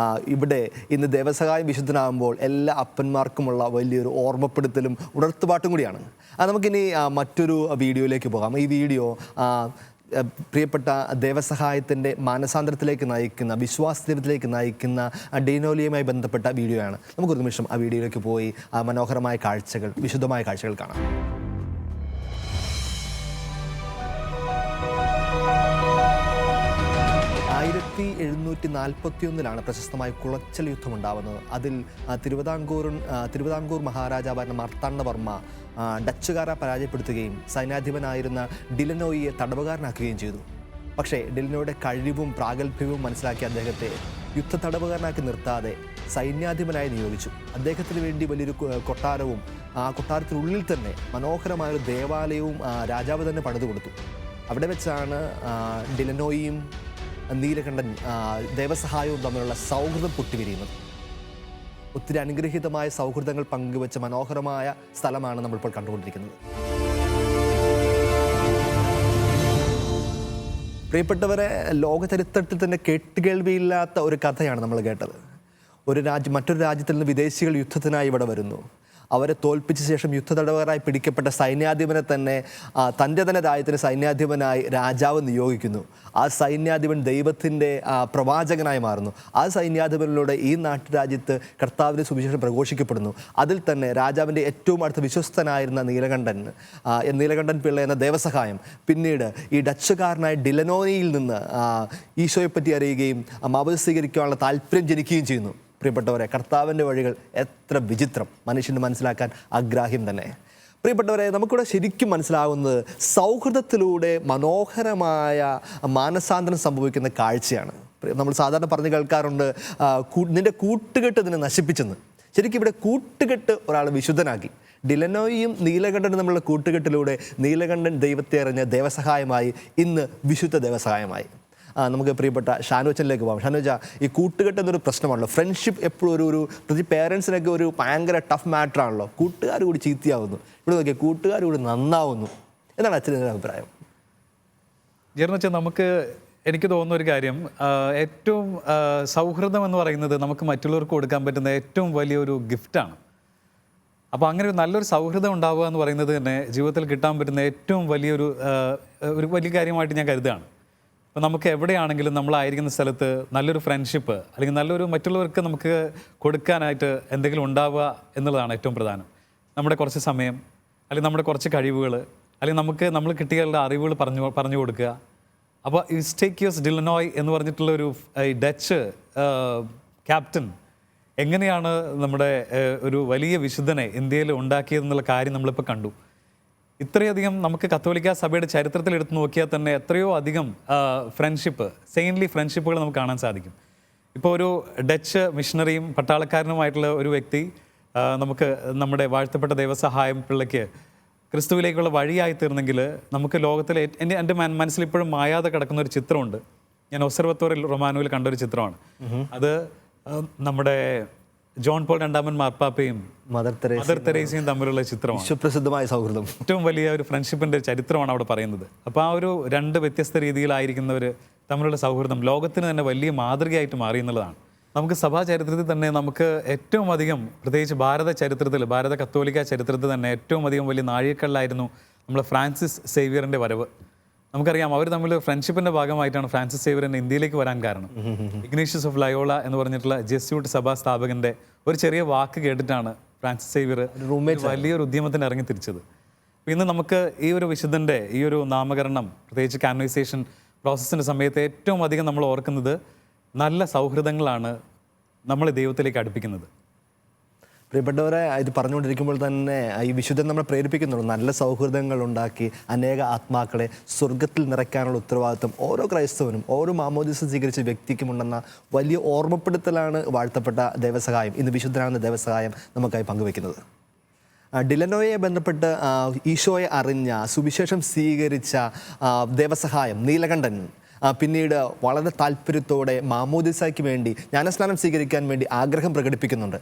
ഇവിടെ ഇന്ന് ദേവസഹായം വിശുദ്ധനാകുമ്പോൾ എല്ലാ അപ്പന്മാർക്കുമുള്ള വലിയൊരു ഓർമ്മപ്പെടുത്തലും ഉണർത്തുപാട്ടും കൂടിയാണ്. നമുക്കിനി മറ്റൊരു വീഡിയോയിലേക്ക് പോകാം. ഈ വീഡിയോ പ്രിയപ്പെട്ട ദേവസഹായത്തിൻ്റെ മാനസാന്തരത്തിലേക്ക് നയിക്കുന്ന, വിശ്വാസത്തിലേക്ക് നയിക്കുന്ന ഡീനോലിയുമായി ബന്ധപ്പെട്ട വീഡിയോയാണ്. നമുക്കൊരു നിമിഷം ആ വീഡിയോയിലേക്ക് പോയി ആ മനോഹരമായ കാഴ്ചകൾ, വിശുദ്ധമായ കാഴ്ചകൾ കാണാം. 1741 പ്രശസ്തമായ കുളച്ചൽ യുദ്ധം ഉണ്ടാവുന്നത്. അതിൽ തിരുവിതാംകൂർ മഹാരാജാവായിരുന്ന മാർത്താണ്ഡവർമ്മ ഡച്ചുകാരെ പരാജയപ്പെടുത്തുകയും സൈന്യാധിപനായിരുന്ന ഡിലനോയിയെ തടവുകാരനാക്കുകയും ചെയ്തു. പക്ഷേ ഡിലനോയുടെ കഴിവും പ്രാഗൽഭ്യവും മനസ്സിലാക്കിയ അദ്ദേഹത്തെ യുദ്ധ തടവുകാരനാക്കി നിർത്താതെ സൈന്യാധിപനായി നിയോഗിച്ചു. അദ്ദേഹത്തിന് വേണ്ടി വലിയൊരു കൊട്ടാരവും ആ കൊട്ടാരത്തിനുള്ളിൽ തന്നെ മനോഹരമായൊരു ദേവാലയവും രാജാവ് തന്നെ പണിതു കൊടുത്തു. അവിടെ വെച്ചാണ് ഡിലനോയും നീലകണ്ഠൻ ദേവസഹായവും തമ്മിലുള്ള സൗഹൃദം പൊട്ടിവിരിയുന്നത്. ഒത്തിരി അനുഗ്രഹീതമായ സൗഹൃദങ്ങൾ പങ്കുവെച്ച മനോഹരമായ സ്ഥലമാണ് നമ്മളിപ്പോൾ കണ്ടുകൊണ്ടിരിക്കുന്നത്. പ്രിയപ്പെട്ടവരെ, ലോകചരിത്രത്തിൽ തന്നെ കേട്ടുകേൾവിയില്ലാത്ത ഒരു കഥയാണ് നമ്മൾ കേട്ടത്. മറ്റൊരു രാജ്യത്തിൽ നിന്ന് വിദേശികൾ യുദ്ധത്തിനായി ഇവിടെ വരുന്നു. അവരെ തോൽപ്പിച്ച ശേഷം യുദ്ധതടവുകാരായി പിടിക്കപ്പെട്ട സൈന്യാധിപനെ തന്നെ തൻ്റെ തന്നെ രാജ്യത്തിന് സൈന്യാധിപനായി രാജാവ് നിയോഗിക്കുന്നു. ആ സൈന്യാധിപൻ ദൈവത്തിൻ്റെ പ്രവാചകനായി മാറുന്നു. ആ സൈന്യാധിപനിലൂടെ ഈ നാട്ടുരാജ്യത്ത് കർത്താവിൻ്റെ സുവിശേഷം പ്രഘോഷിക്കപ്പെടുന്നു. അതിൽ തന്നെ രാജാവിൻ്റെ ഏറ്റവും അടുത്ത വിശ്വസ്തനായിരുന്ന നീലകണ്ഠൻ പിള്ള എന്ന ദേവസഹായം പിന്നീട് ഈ ഡച്ചുകാരനായ ഡിലനോയിൽ നിന്ന് ഈശോയെപ്പറ്റി അറിയുകയും മാമോദീസ സ്വീകരിക്കാനുള്ള താല്പര്യം ജനിക്കുകയും ചെയ്യുന്നു. പ്രിയപ്പെട്ടവരെ, കർത്താവിൻ്റെ വഴികൾ എത്ര വിചിത്രം, മനുഷ്യന് മനസ്സിലാക്കാൻ അഗ്രാഹ്യം തന്നെ. പ്രിയപ്പെട്ടവരെ, നമുക്കിവിടെ ശരിക്കും മനസ്സിലാവുന്നത് സൗഹൃദത്തിലൂടെ മനോഹരമായ മാനസാന്തരം സംഭവിക്കുന്ന കാഴ്ചയാണ്. നമ്മൾ സാധാരണ പറഞ്ഞു കേൾക്കാറുണ്ട്, നിന്റെ കൂട്ടുകെട്ട് നിന്നെ നശിപ്പിച്ചെന്ന്. ശരിക്കും ഇവിടെ കൂട്ടുകെട്ട് ഒരാളെ വിശുദ്ധനാക്കി. ഡിലനോയും നീലകണ്ഠനും തമ്മിലുള്ള കൂട്ടുകെട്ടിലൂടെ നീലകണ്ഠൻ ദൈവത്തെ അറിഞ്ഞ ദേവസഹായമായി, ഇന്ന് വിശുദ്ധ ദേവസഹായമായി. നമുക്ക് പ്രിയപ്പെട്ട ഷാനുവച്ചനിലേക്ക് പോകാം. ഷാനുവച്ച, ഈ കൂട്ടുകെട്ട് എന്നൊരു പ്രശ്നമാണല്ലോ. ഫ്രണ്ട്ഷിപ്പ് എപ്പോഴും ഒരു പ്രത്യേകിച്ച് പേരൻസിനൊക്കെ ഒരു ഭയങ്കര ടഫ് മാറ്റർ ആണല്ലോ. കൂട്ടുകാർ കൂടി ചീത്തയാവുന്നു, ഇവിടെ നോക്കിയാൽ കൂട്ടുകാർ കൂടി നന്നാവുന്നു. എന്താണ് അച്ഛൻ്റെ അഭിപ്രായം? ജീർണച്ച, എനിക്ക് തോന്നുന്ന ഒരു കാര്യം, ഏറ്റവും സൗഹൃദം എന്ന് പറയുന്നത് നമുക്ക് മറ്റുള്ളവർക്ക് കൊടുക്കാൻ പറ്റുന്ന ഏറ്റവും വലിയൊരു ഗിഫ്റ്റാണ്. അപ്പോൾ അങ്ങനെ ഒരു നല്ലൊരു സൗഹൃദം ഉണ്ടാവുക എന്ന് പറയുന്നത് തന്നെ ജീവിതത്തിൽ കിട്ടാൻ പറ്റുന്ന ഏറ്റവും വലിയൊരു വലിയ കാര്യമായിട്ട് ഞാൻ കരുതുകയാണ്. അപ്പോൾ നമുക്ക് എവിടെയാണെങ്കിലും നമ്മളായിരിക്കുന്ന സ്ഥലത്ത് നല്ലൊരു ഫ്രണ്ട്ഷിപ്പ് അല്ലെങ്കിൽ നല്ലൊരു മറ്റുള്ളവർക്ക് നമുക്ക് കൊടുക്കാനായിട്ട് എന്തെങ്കിലും ഉണ്ടാവുക എന്നുള്ളതാണ് ഏറ്റവും പ്രധാനം. നമ്മുടെ കുറച്ച് സമയം, അല്ലെങ്കിൽ നമ്മുടെ കുറച്ച് കഴിവുകൾ, അല്ലെങ്കിൽ നമ്മൾ കിട്ടിയുള്ള അറിവുകൾ പറഞ്ഞു കൊടുക്കുക. അപ്പോൾ യൂസ്റ്റേക്കിയോസ് ഡിലനോയ് എന്ന് പറഞ്ഞിട്ടുള്ളൊരു ഡച്ച് ക്യാപ്റ്റൻ എങ്ങനെയാണ് നമ്മുടെ ഒരു വലിയ വിശുദ്ധനെ ഇന്ത്യയിൽ ഉണ്ടാക്കിയതെന്നുള്ള കാര്യം നമ്മളിപ്പോൾ കണ്ടു. ഇത്രയധികം നമുക്ക് കത്തോലിക്ക സഭയുടെ ചരിത്രത്തിൽ എടുത്ത് നോക്കിയാൽ തന്നെ എത്രയോ അധികം സെയിൻലി ഫ്രണ്ട്ഷിപ്പുകൾ നമുക്ക് കാണാൻ സാധിക്കും. ഇപ്പോൾ ഒരു ഡച്ച് മിഷണറിയും പട്ടാളക്കാരനുമായിട്ടുള്ള ഒരു വ്യക്തി നമുക്ക് നമ്മുടെ വാഴ്ത്തപ്പെട്ട ദേവസഹായം പിള്ളയ്ക്ക് ക്രിസ്തുവിലേക്കുള്ള വഴിയായി തീർന്നെങ്കിൽ നമുക്ക് ലോകത്തിലെ എൻ്റെ മനസ്സിൽ ഇപ്പോഴും മായാതെ കിടക്കുന്ന ഒരു ചിത്രമുണ്ട്. ഞാൻ ഒബ്സർവത്തോറിയൽ റൊമാനോയിൽ കണ്ടൊരു ചിത്രമാണ്. അത് നമ്മുടെ ജോൺ പോൾ രണ്ടാമൻ മാർപ്പാപ്പയും മദർ തെരേസയും തമ്മിലുള്ള ചിത്രമാണ്. വിശ്വപ്രസിദ്ധമായ സൗഹൃദം, ഏറ്റവും വലിയ ഒരു ഫ്രണ്ട്ഷിപ്പിൻ്റെ ചരിത്രമാണ് അവിടെ പറയുന്നത്. അപ്പോൾ ആ ഒരു രണ്ട് വ്യത്യസ്ത രീതിയിലായിരിക്കുന്നവർ തമ്മിലുള്ള സൗഹൃദം ലോകത്തിന് തന്നെ വലിയ മാതൃകയായിട്ട് മാറി എന്നുള്ളതാണ്. നമുക്ക് സഭാ ചരിത്രത്തിൽ തന്നെ നമുക്ക് ഏറ്റവും അധികം, പ്രത്യേകിച്ച് ഭാരത ചരിത്രത്തിൽ, ഭാരത കത്തോലിക്ക ചരിത്രത്തിൽ തന്നെ ഏറ്റവും അധികം വലിയ നാഴികക്കല്ലായിരുന്നു നമ്മൾ ഫ്രാൻസിസ് സേവിയറിൻ്റെ വരവ്. നമുക്കറിയാം അവർ തമ്മിൽ ഫ്രണ്ട്ഷിപ്പിൻ്റെ ഭാഗമായിട്ടാണ് ഫ്രാൻസിസ് സേവിയറിന് ഇന്ത്യയിലേക്ക് വരാൻ കാരണം. ഇഗ്നേഷ്യസ് ഓഫ് ലയോള എന്ന് പറഞ്ഞിട്ടുള്ള ജെസ്യൂട്ട് സഭാ സ്ഥാപകൻ്റെ ഒരു ചെറിയ വാക്ക് കേട്ടിട്ടാണ് ഫ്രാൻസിസ് സേവിയർ വലിയൊരു ഉദ്യമത്തിന് ഇറങ്ങി തിരിച്ചത്. ഇന്ന് നമുക്ക് ഈ ഒരു വിശുദ്ധൻ്റെ ഈ ഒരു നാമകരണം, പ്രത്യേകിച്ച് കാനോനൈസേഷൻ പ്രോസസ്സിൻ്റെ സമയത്ത് ഏറ്റവും അധികം നമ്മൾ ഓർക്കുന്നത് നല്ല സൗഹൃദങ്ങളാണ് നമ്മളെ ദൈവത്തിലേക്ക് അടുപ്പിക്കുന്നത്. പ്രിയപ്പെട്ടവരെ, ഇത് പറഞ്ഞുകൊണ്ടിരിക്കുമ്പോൾ തന്നെ ഈ വിശുദ്ധൻ നമ്മളെ പ്രേരിപ്പിക്കുന്നുള്ളൂ. നല്ല സൗഹൃദങ്ങൾ ഉണ്ടാക്കി അനേക ആത്മാക്കളെ സ്വർഗത്തിൽ നിറയ്ക്കാനുള്ള ഉത്തരവാദിത്വം ഓരോ ക്രൈസ്തവനും ഓരോ മാമോദിസ സ്വീകരിച്ച വ്യക്തിക്കുമുണ്ടെന്ന വലിയ ഓർമ്മപ്പെടുത്തലാണ് വാഴ്ത്തപ്പെട്ട ദേവസഹായം, ഇന്ന് വിശുദ്ധനാകുന്ന ദേവസഹായം നമുക്കായി പങ്കുവെക്കുന്നത്. ഡിലനോയെ ബന്ധപ്പെട്ട് ഈശോയെ അറിഞ്ഞ, സുവിശേഷം സ്വീകരിച്ച ദേവസഹായം നീലകണ്ഠൻ പിന്നീട് വളരെ താല്പര്യത്തോടെ മാമോദിസയ്ക്ക് വേണ്ടി, ജ്ഞാനസ്നാനം സ്വീകരിക്കാൻ വേണ്ടി ആഗ്രഹം പ്രകടിപ്പിക്കുന്നുണ്ട്.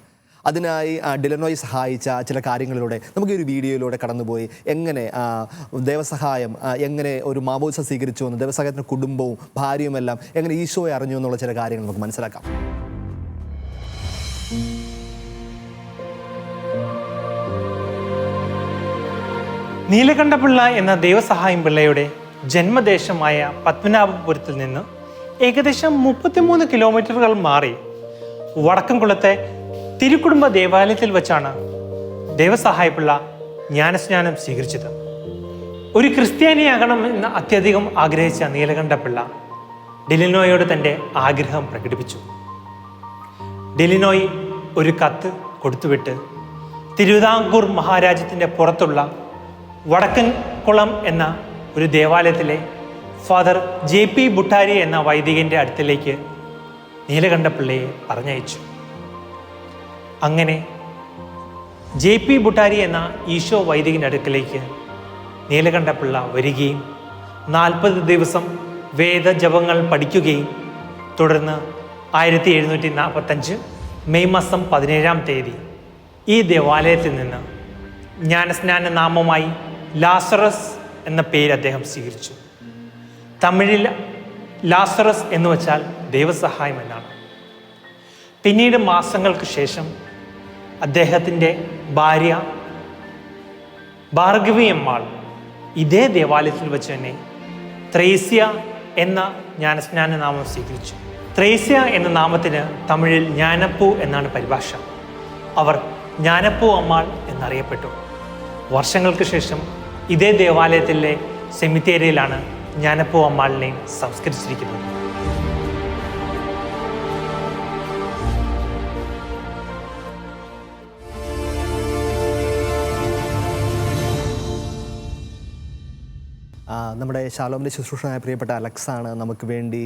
അതിനായി ഡിലനോയെ സഹായിച്ച ചില കാര്യങ്ങളിലൂടെ നമുക്ക് ഈ ഒരു വീഡിയോയിലൂടെ കടന്നുപോയി എങ്ങനെ ദേവസഹായം എങ്ങനെ ഒരു മാമോദിസ സ്വീകരിച്ചു എന്ന്, ദേവസഹായത്തിൻ്റെ കുടുംബവും ഭാര്യയുമെല്ലാം എങ്ങനെ ഈശോയെ അറിഞ്ഞു എന്നുള്ള ചില കാര്യങ്ങൾ നമുക്ക് മനസ്സിലാക്കാം. നീലകണ്ഠപിള്ള എന്ന ദേവസഹായം പിള്ളയുടെ ജന്മദേശമായ പത്മനാഭപുരത്തിൽ നിന്ന് ഏകദേശം 33 കിലോമീറ്ററുകൾ മാറി വടക്കംകുളത്തെ തിരുക്കുടുംബ ദേവാലയത്തിൽ വെച്ചാണ് ദേവസഹായ പിള്ള ജ്ഞാനസ്നാനം സ്വീകരിച്ചത്. ഒരു ക്രിസ്ത്യാനിയാകണമെന്ന് അത്യധികം ആഗ്രഹിച്ച നീലകണ്ഠപിള്ള ഡിലിനോയോട് തൻ്റെ ആഗ്രഹം പ്രകടിപ്പിച്ചു. ഡിലിനോയ് ഒരു കത്ത് കൊടുത്തുവിട്ട് തിരുവിതാംകൂർ മഹാരാജ്യത്തിൻ്റെ പുറത്തുള്ള വടക്കൻകുളം എന്ന ഒരു ദേവാലയത്തിലെ ഫാദർ JP ബുട്ടാരി എന്ന വൈദികൻ്റെ അടുത്തിലേക്ക് നീലകണ്ഠപിള്ളയെ പറഞ്ഞയച്ചു. അങ്ങനെ JP ബുട്ടാരി എന്ന ഈശോ വൈദികൻ്റെ അടുക്കലേക്ക് നീലകണ്ഠപിള്ള വരികയും 40 ദിവസം വേദജപങ്ങൾ പഠിക്കുകയും തുടർന്ന് 1745 മെയ് മാസം 17-ാം തീയതി ഈ ദേവാലയത്തിൽ നിന്ന് ജ്ഞാനസ്നാന നാമമായി ലാസറസ് എന്ന പേര് അദ്ദേഹം സ്വീകരിച്ചു. തമിഴിൽ ലാസറസ് എന്ന് വെച്ചാൽ ദൈവസഹായം എന്നാണ്. പിന്നീട് മാസങ്ങൾക്ക് ശേഷം അദ്ദേഹത്തിൻ്റെ ഭാര്യ ഭാർഗവി അമ്മാൾ ഇതേ ദേവാലയത്തിൽ വെച്ച് തന്നെ ത്രേസ്യ എന്ന ജ്ഞാനസ്നാന നാമം സ്വീകരിച്ചു. ത്രേസ്യ എന്ന നാമത്തിന് തമിഴിൽ ജ്ഞാനപ്പൂ എന്നാണ് പരിഭാഷ. അവർ ജ്ഞാനപ്പൂ അമ്മാൾ എന്നറിയപ്പെട്ടു. വർഷങ്ങൾക്ക് ശേഷം ഇതേ ദേവാലയത്തിലെ സെമിത്തേരിയിലാണ് ജ്ഞാനപ്പൂ അമ്മാളിനെ സംസ്കരിച്ചിരിക്കുന്നത്. നമ്മുടെ ശാലോമിൻ്റെ ശുശ്രൂഷനായ പ്രിയപ്പെട്ട അലക്സാണ് നമുക്ക് വേണ്ടി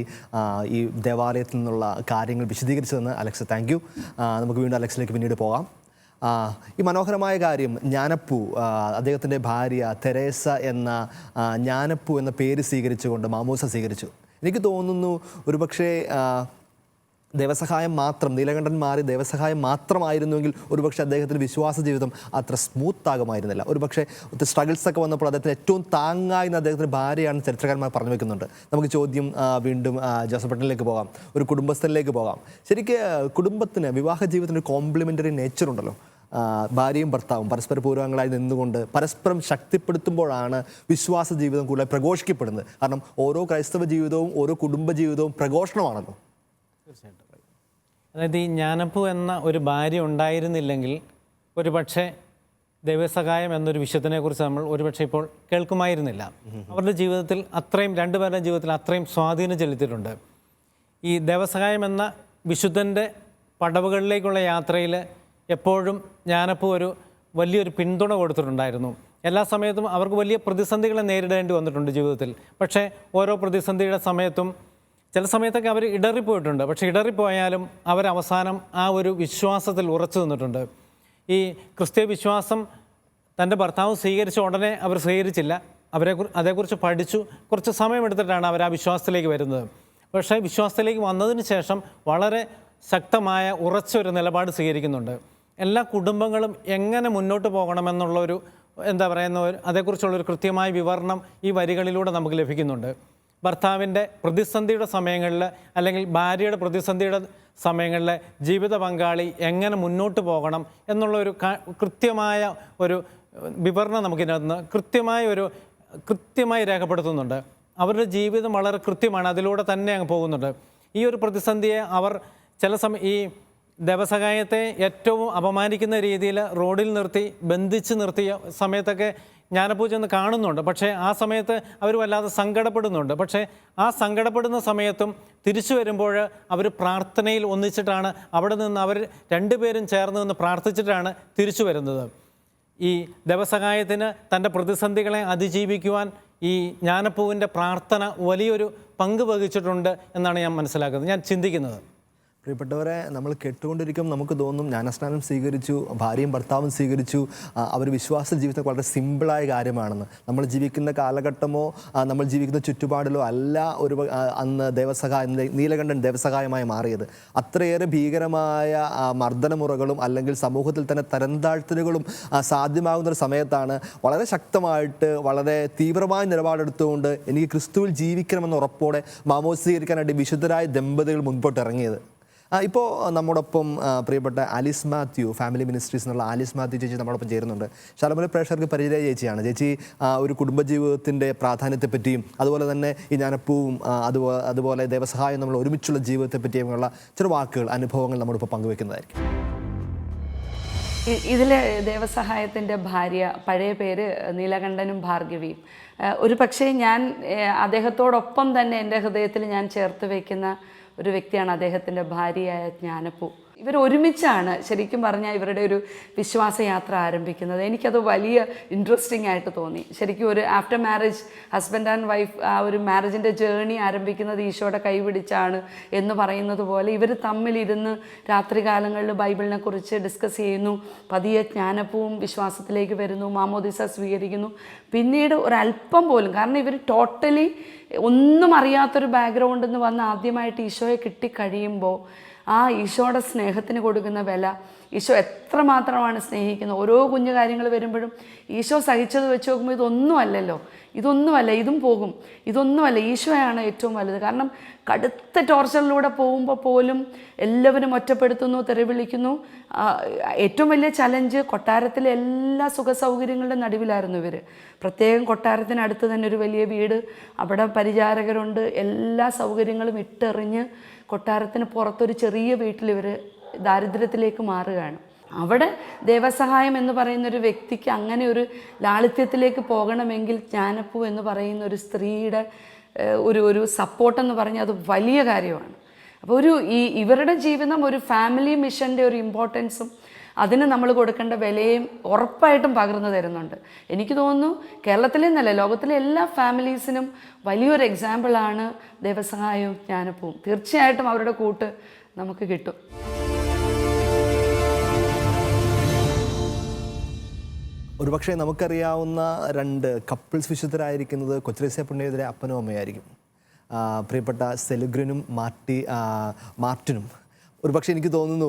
ഈ ദേവാലയത്തിൽ നിന്നുള്ള കാര്യങ്ങൾ വിശദീകരിച്ചതെന്ന്. Alex, thank you. നമുക്ക് വീണ്ടും അലക്സിലേക്ക് പിന്നീട് പോകാം. ഈ മനോഹരമായ കാര്യം, ജ്ഞാനപ്പൂ, അദ്ദേഹത്തിൻ്റെ ഭാര്യ തെരേസ എന്ന ജ്ഞാനപ്പൂ എന്ന പേര് സ്വീകരിച്ചുകൊണ്ട് മാമോദിസ സ്വീകരിച്ചു. എനിക്ക് തോന്നുന്നു ഒരുപക്ഷെ ദേവസഹായം മാത്രം, നീലകണ്ഠൻ മാറി ദേവസഹായം മാത്രമായിരുന്നുവെങ്കിൽ ഒരുപക്ഷെ അദ്ദേഹത്തിൻ്റെ വിശ്വാസ ജീവിതം അത്ര സ്മൂത്ത് ആകുമായിരുന്നില്ല. ഒരുപക്ഷെ സ്ട്രഗിൾസ് ഒക്കെ വന്നപ്പോൾ അദ്ദേഹത്തിന് ഏറ്റവും താങ്ങായി അദ്ദേഹത്തിൻ്റെ ഭാര്യയാണ് ചരിത്രകാരന്മാർ പറഞ്ഞു വെക്കുന്നുണ്ട്. നമുക്ക് ചോദ്യം വീണ്ടും ജോസഫേട്ടനിലേക്ക് പോകാം, ഒരു കുടുംബസ്ഥനിലേക്ക് പോകാം. ശരിക്കും കുടുംബത്തിന്, വിവാഹ ജീവിതത്തിന് ഒരു കോംപ്ലിമെൻ്ററി നേച്ചർ ഉണ്ടല്ലോ. ഭാര്യയും ഭർത്താവും പരസ്പര പൂർവ്വങ്ങളായി നിന്നുകൊണ്ട് പരസ്പരം ശക്തിപ്പെടുത്തുമ്പോഴാണ് വിശ്വാസ ജീവിതം കൂടുതൽ പ്രഘോഷിക്കപ്പെടുന്നത്. കാരണം ഓരോ ക്രൈസ്തവ ജീവിതവും ഓരോ കുടുംബ ജീവിതവും പ്രഘോഷണമാണല്ലോ. തീർച്ചയായിട്ടും. അതായത് ഈ ജ്ഞാനപ്പൂ എന്ന ഒരു ഭാര്യ ഉണ്ടായിരുന്നില്ലെങ്കിൽ ഒരു പക്ഷേ ദൈവസഹായം എന്നൊരു വിശുദ്ധനെക്കുറിച്ച് നമ്മൾ ഒരുപക്ഷെ ഇപ്പോൾ കേൾക്കുമായിരുന്നില്ല. അവരുടെ ജീവിതത്തിൽ അത്രയും, രണ്ടുപേരുടെ ജീവിതത്തിൽ അത്രയും സ്വാധീനം ചെലുത്തിയിട്ടുണ്ട്. ഈ ദേവസഹായം എന്ന വിശുദ്ധൻ്റെ പടവുകളിലേക്കുള്ള യാത്രയിൽ എപ്പോഴും ജ്ഞാനപ്പൂ ഒരു വലിയൊരു പിന്തുണ കൊടുത്തിട്ടുണ്ടായിരുന്നു. എല്ലാ സമയത്തും അവർക്ക് വലിയ പ്രതിസന്ധികളെ നേരിടേണ്ടി വന്നിട്ടുണ്ട് ജീവിതത്തിൽ. പക്ഷേ ഓരോ പ്രതിസന്ധിയുടെ സമയത്തും ചില സമയത്തൊക്കെ അവർ ഇടറിപ്പോയിട്ടുണ്ട്. പക്ഷേ ഇടറിപ്പോയാലും അവരവസാനം ആ ഒരു വിശ്വാസത്തിൽ ഉറച്ചു നിന്നിട്ടുണ്ട്. ഈ ക്രിസ്തീയ വിശ്വാസം തൻ്റെ ഭർത്താവ് സ്വീകരിച്ച ഉടനെ അവർ സ്വീകരിച്ചില്ല. അതേക്കുറിച്ച് പഠിച്ചു. കുറച്ച് സമയമെടുത്തിട്ടാണ് അവർ ആ വിശ്വാസത്തിലേക്ക് വരുന്നത്. പക്ഷേ വിശ്വാസത്തിലേക്ക് വന്നതിന് ശേഷം വളരെ ശക്തമായ ഉറച്ചൊരു നിലപാട് സ്വീകരിക്കുന്നുണ്ട്. എല്ലാ കുടുംബങ്ങളും എങ്ങനെ മുന്നോട്ട് പോകണമെന്നുള്ളൊരു, എന്താ പറയുന്ന, അതേക്കുറിച്ചുള്ളൊരു കൃത്യമായ വിവരണം ഈ വരികളിലൂടെ നമുക്ക് ലഭിക്കുന്നുണ്ട്. ഭർത്താവിൻ്റെ പ്രതിസന്ധിയുടെ സമയങ്ങളിൽ അല്ലെങ്കിൽ ഭാര്യയുടെ പ്രതിസന്ധിയുടെ സമയങ്ങളിൽ ജീവിത പങ്കാളി എങ്ങനെ മുന്നോട്ട് പോകണം എന്നുള്ള ഒരു കൃത്യമായ ഒരു വിവരണം നമുക്കിതിനകത്ത് കൃത്യമായി രേഖപ്പെടുത്തുന്നുണ്ട്. അവരുടെ ജീവിതം വളരെ കൃത്യമാണ്, അതിലൂടെ തന്നെ അങ്ങ് പോകുന്നുണ്ട്. ഈ ഒരു പ്രതിസന്ധിയെ അവർ ചില ഈ ദേവസഹായത്തെ ഏറ്റവും അപമാനിക്കുന്ന രീതിയിൽ റോഡിൽ നിർത്തി ബന്ധിച്ച് നിർത്തിയ സമയത്തൊക്കെ ജ്ഞാനപ്പൂ ചെന്ന് കാണുന്നുണ്ട്. പക്ഷേ ആ സമയത്ത് അവർ വല്ലാതെ സങ്കടപ്പെടുന്നുണ്ട്. പക്ഷേ ആ സങ്കടപ്പെടുന്ന സമയത്തും തിരിച്ചു വരുമ്പോൾ അവർ പ്രാർത്ഥനയിൽ ഒന്നിച്ചിട്ടാണ് അവിടെ നിന്ന് അവർ രണ്ടുപേരും ചേർന്ന് നിന്ന് പ്രാർത്ഥിച്ചിട്ടാണ് തിരിച്ചു വരുന്നത്. ഈ ദേവസഹായത്തിന് തൻ്റെ പ്രതിസന്ധികളെ അതിജീവിക്കുവാൻ ഈ ജ്ഞാനപ്പൂവിൻ്റെ പ്രാർത്ഥന വലിയൊരു പങ്ക് വഹിച്ചിട്ടുണ്ട് എന്നാണ് ഞാൻ മനസ്സിലാക്കുന്നത്, ഞാൻ ചിന്തിക്കുന്നത്. പ്രിയപ്പെട്ടവരെ, നമ്മൾ കേട്ടുകൊണ്ടിരിക്കും നമുക്ക് തോന്നും ജ്ഞാനസ്നാനം സ്വീകരിച്ചു, ഭാര്യയും ഭർത്താവും സ്വീകരിച്ചു, അവർ വിശ്വാസ ജീവിതത്തിൽ വളരെ സിമ്പിളായ കാര്യമാണെന്ന്. നമ്മൾ ജീവിക്കുന്ന കാലഘട്ടമോ നമ്മൾ ജീവിക്കുന്ന ചുറ്റുപാടിലോ അല്ല ഒരു അന്ന് നീലകണ്ഠൻ ദേവസഹായമായി മാറിയത്. അത്രയേറെ ഭീകരമായ മർദ്ദനമുറകളും അല്ലെങ്കിൽ സമൂഹത്തിൽ തന്നെ തരംതാഴ്ത്തലുകളും സാധ്യമാകുന്ന ഒരു സമയത്താണ് വളരെ ശക്തമായിട്ട് വളരെ തീവ്രമായ നിലപാടെടുത്തുകൊണ്ട് എനിക്ക് ക്രിസ്തുവിൽ ജീവിക്കണമെന്ന ഉറപ്പോടെ മാമോദീസ സ്വീകരിക്കാനായിട്ട് വിശുദ്ധരായ ദമ്പതികൾ മുൻപോട്ട് ഇറങ്ങിയത്. ഇപ്പോൾ നമ്മോടൊപ്പം പ്രിയപ്പെട്ട ആലിസ് മാത്യു, ഫാമിലി മിനിസ്ട്രീസ് എന്നുള്ള ആലിസ് മാത്യു ചേച്ചി നമ്മളോടൊപ്പം ചേരുന്നുണ്ട്. ശാലോമിലെ പ്രേക്ഷകർക്ക് പരിചയ ചേച്ചിയാണ്. ചേച്ചി ഒരു കുടുംബജീവിതത്തിൻ്റെ പ്രാധാന്യത്തെപ്പറ്റിയും അതുപോലെ തന്നെ ഈ ജ്ഞാനപ്പൂവും അതുപോലെ ദേവസഹായം നമ്മൾ ഒരുമിച്ചുള്ള ജീവിതത്തെപ്പറ്റിയുമുള്ള ചില വാക്കുകൾ, അനുഭവങ്ങൾ നമ്മളിപ്പോൾ പങ്കുവെക്കുന്നതായിരിക്കും. ഇതിലെ ദേവസഹായത്തിൻ്റെ ഭാര്യ, പഴയ പേര് നീലകണ്ഠനും ഭാർഗവിയും. ഒരു പക്ഷേ ഞാൻ അദ്ദേഹത്തോടൊപ്പം തന്നെ എൻ്റെ ഹൃദയത്തിൽ ഞാൻ ചേർത്ത് വയ്ക്കുന്ന ഒരു വ്യക്തിയാണ് അദ്ദേഹത്തിൻ്റെ ഭാര്യയായ ജ്ഞാനപ്പൂ. ഇവർ ഒരുമിച്ചാണ് ശരിക്കും പറഞ്ഞാൽ ഇവരുടെ ഒരു വിശ്വാസയാത്ര ആരംഭിക്കുന്നത്. എനിക്കത് വലിയ ഇൻട്രസ്റ്റിംഗ് ആയിട്ട് തോന്നി. ശരിക്കും ഒരു after marriage husband and wife ആ ഒരു മാരേജിൻ്റെ ജേർണി ആരംഭിക്കുന്നത് ഈശോയുടെ കൈപിടിച്ചാണ് എന്ന് പറയുന്നത് പോലെ ഇവർ തമ്മിലിരുന്ന് രാത്രികാലങ്ങളിൽ ബൈബിളിനെ കുറിച്ച് ഡിസ്കസ് ചെയ്യുന്നു. പതിയെ ജ്ഞാനപ്പൂവും വിശ്വാസത്തിലേക്ക് വരുന്നു, മാമോദീസ സ്വീകരിക്കുന്നു. പിന്നീട് ഒരല്പം പോലും, കാരണം ഇവർ ടോട്ടലി ഒന്നും അറിയാത്തൊരു ബാക്ക്ഗ്രൗണ്ടിൽ നിന്ന് വന്ന് ആദ്യമായിട്ട് ഈശോയെ കിട്ടിക്കഴിയുമ്പോൾ ആ ഈശോയുടെ സ്നേഹത്തിന് കൊടുക്കുന്ന വില, ഈശോ എത്രമാത്രമാണ് സ്നേഹിക്കുന്നത്. ഓരോ കുഞ്ഞു കാര്യങ്ങൾ വരുമ്പോഴും ഈശോ സഹിച്ചത് വെച്ച് നോക്കുമ്പോൾ ഇതൊന്നുമല്ല, ഇതും പോകും, ഇതൊന്നുമല്ല, ഈശോയാണ് ഏറ്റവും വലുത്. കാരണം കടുത്ത ടോർച്ചറിലൂടെ പോകുമ്പോൾ പോലും എല്ലാവരും ഒറ്റപ്പെടുത്തുന്നു, തെറിവിളിക്കുന്നു. ഏറ്റവും വലിയ ചലഞ്ച് കൊട്ടാരത്തിലെ എല്ലാ സുഖസൗകര്യങ്ങളുടെ നടുവിലായിരുന്നു ഇവർ. പ്രത്യേകം കൊട്ടാരത്തിനടുത്ത് തന്നെ ഒരു വലിയ വീട്, അവിടെ പരിചാരകരുണ്ട്, എല്ലാ സൗകര്യങ്ങളും ഇട്ടെറിഞ്ഞ് കൊട്ടാരത്തിന് പുറത്തൊരു ചെറിയ വീട്ടിൽ ഇവർ ദാരിദ്ര്യത്തിലേക്ക് മാറുകയാണ്. അവിടെ ദേവസഹായം എന്ന് പറയുന്നൊരു വ്യക്തിക്ക് അങ്ങനെ ഒരു ലാളിത്യത്തിലേക്ക് പോകണമെങ്കിൽ ജ്ഞാനപ്പൂ എന്ന് പറയുന്ന ഒരു സ്ത്രീയുടെ ഒരു സപ്പോർട്ടെന്ന് പറഞ്ഞാൽ അത് വലിയ കാര്യമാണ്. അപ്പോൾ ഇവരുടെ ജീവിതം ഒരു ഫാമിലി മിഷൻ്റെ ഒരു ഇമ്പോർട്ടൻസും അതിന് നമ്മൾ കൊടുക്കേണ്ട വിലയും ഉറപ്പായിട്ടും പകർന്നു തരുന്നുണ്ട്. എനിക്ക് തോന്നുന്നു കേരളത്തിലെ എന്നല്ല ലോകത്തിലെ എല്ലാ ഫാമിലീസിനും വലിയൊരു എക്സാമ്പിളാണ് ദേവസഹായവും ജ്ഞാനപ്പൂവും. തീർച്ചയായിട്ടും അവരുടെ കൂട്ട് നമുക്ക് കിട്ടും. ഒരുപക്ഷെ നമുക്കറിയാവുന്ന രണ്ട് കപ്പിൾസ് വിശുദ്ധരായിരിക്കുന്നത് കൊച്ചുത്രേസ്യ പുണ്യവതിയുടെ അപ്പനും അമ്മയായിരിക്കും. പ്രിയപ്പെട്ട സെലുഗ്രിനും മാർട്ടിനും. ഒരുപക്ഷെ എനിക്ക് തോന്നുന്നു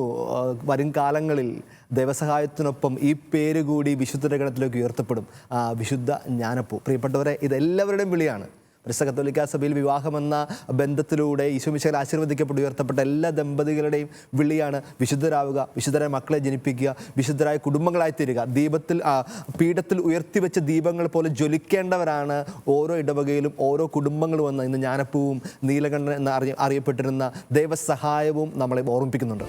വരും കാലങ്ങളിൽ ദേവസഹായത്തിനൊപ്പം ഈ പേര് കൂടി വിശുദ്ധരുടെ ഗണത്തിലേക്ക് ഉയർത്തപ്പെടും, വിശുദ്ധ ജ്ഞാനപ്പൂ. പ്രിയപ്പെട്ടവരെ, ഇതെല്ലാവരുടെയും വിളിയാണ്. പരിശുദ്ധ കത്തോലിക്ക സഭയിൽ വിവാഹമെന്ന ബന്ധത്തിലൂടെ ഈശോമിശിഹായിൽ ആശീർവദിക്കപ്പെട്ട് ഉയർത്തപ്പെട്ട എല്ലാ ദമ്പതികളുടെയും വിളിയാണ് വിശുദ്ധരാവുക, വിശുദ്ധരായ മക്കളെ ജനിപ്പിക്കുക, വിശുദ്ധരായ കുടുംബങ്ങളായി തീരുക. പീഠത്തിൽ ഉയർത്തിവെച്ച ദീപങ്ങൾ പോലെ ജ്വലിക്കേണ്ടവരാണ് ഓരോ ഇടവകയിലും ഓരോ കുടുംബങ്ങളും എന്ന് ഇന്ന് ജ്ഞാനപ്പൂവും നീലകണ്ഠൻ എന്ന് അറിയപ്പെട്ടിരുന്ന ദേവസഹായവും നമ്മളെ ഓർമ്മിപ്പിക്കുന്നുണ്ട്.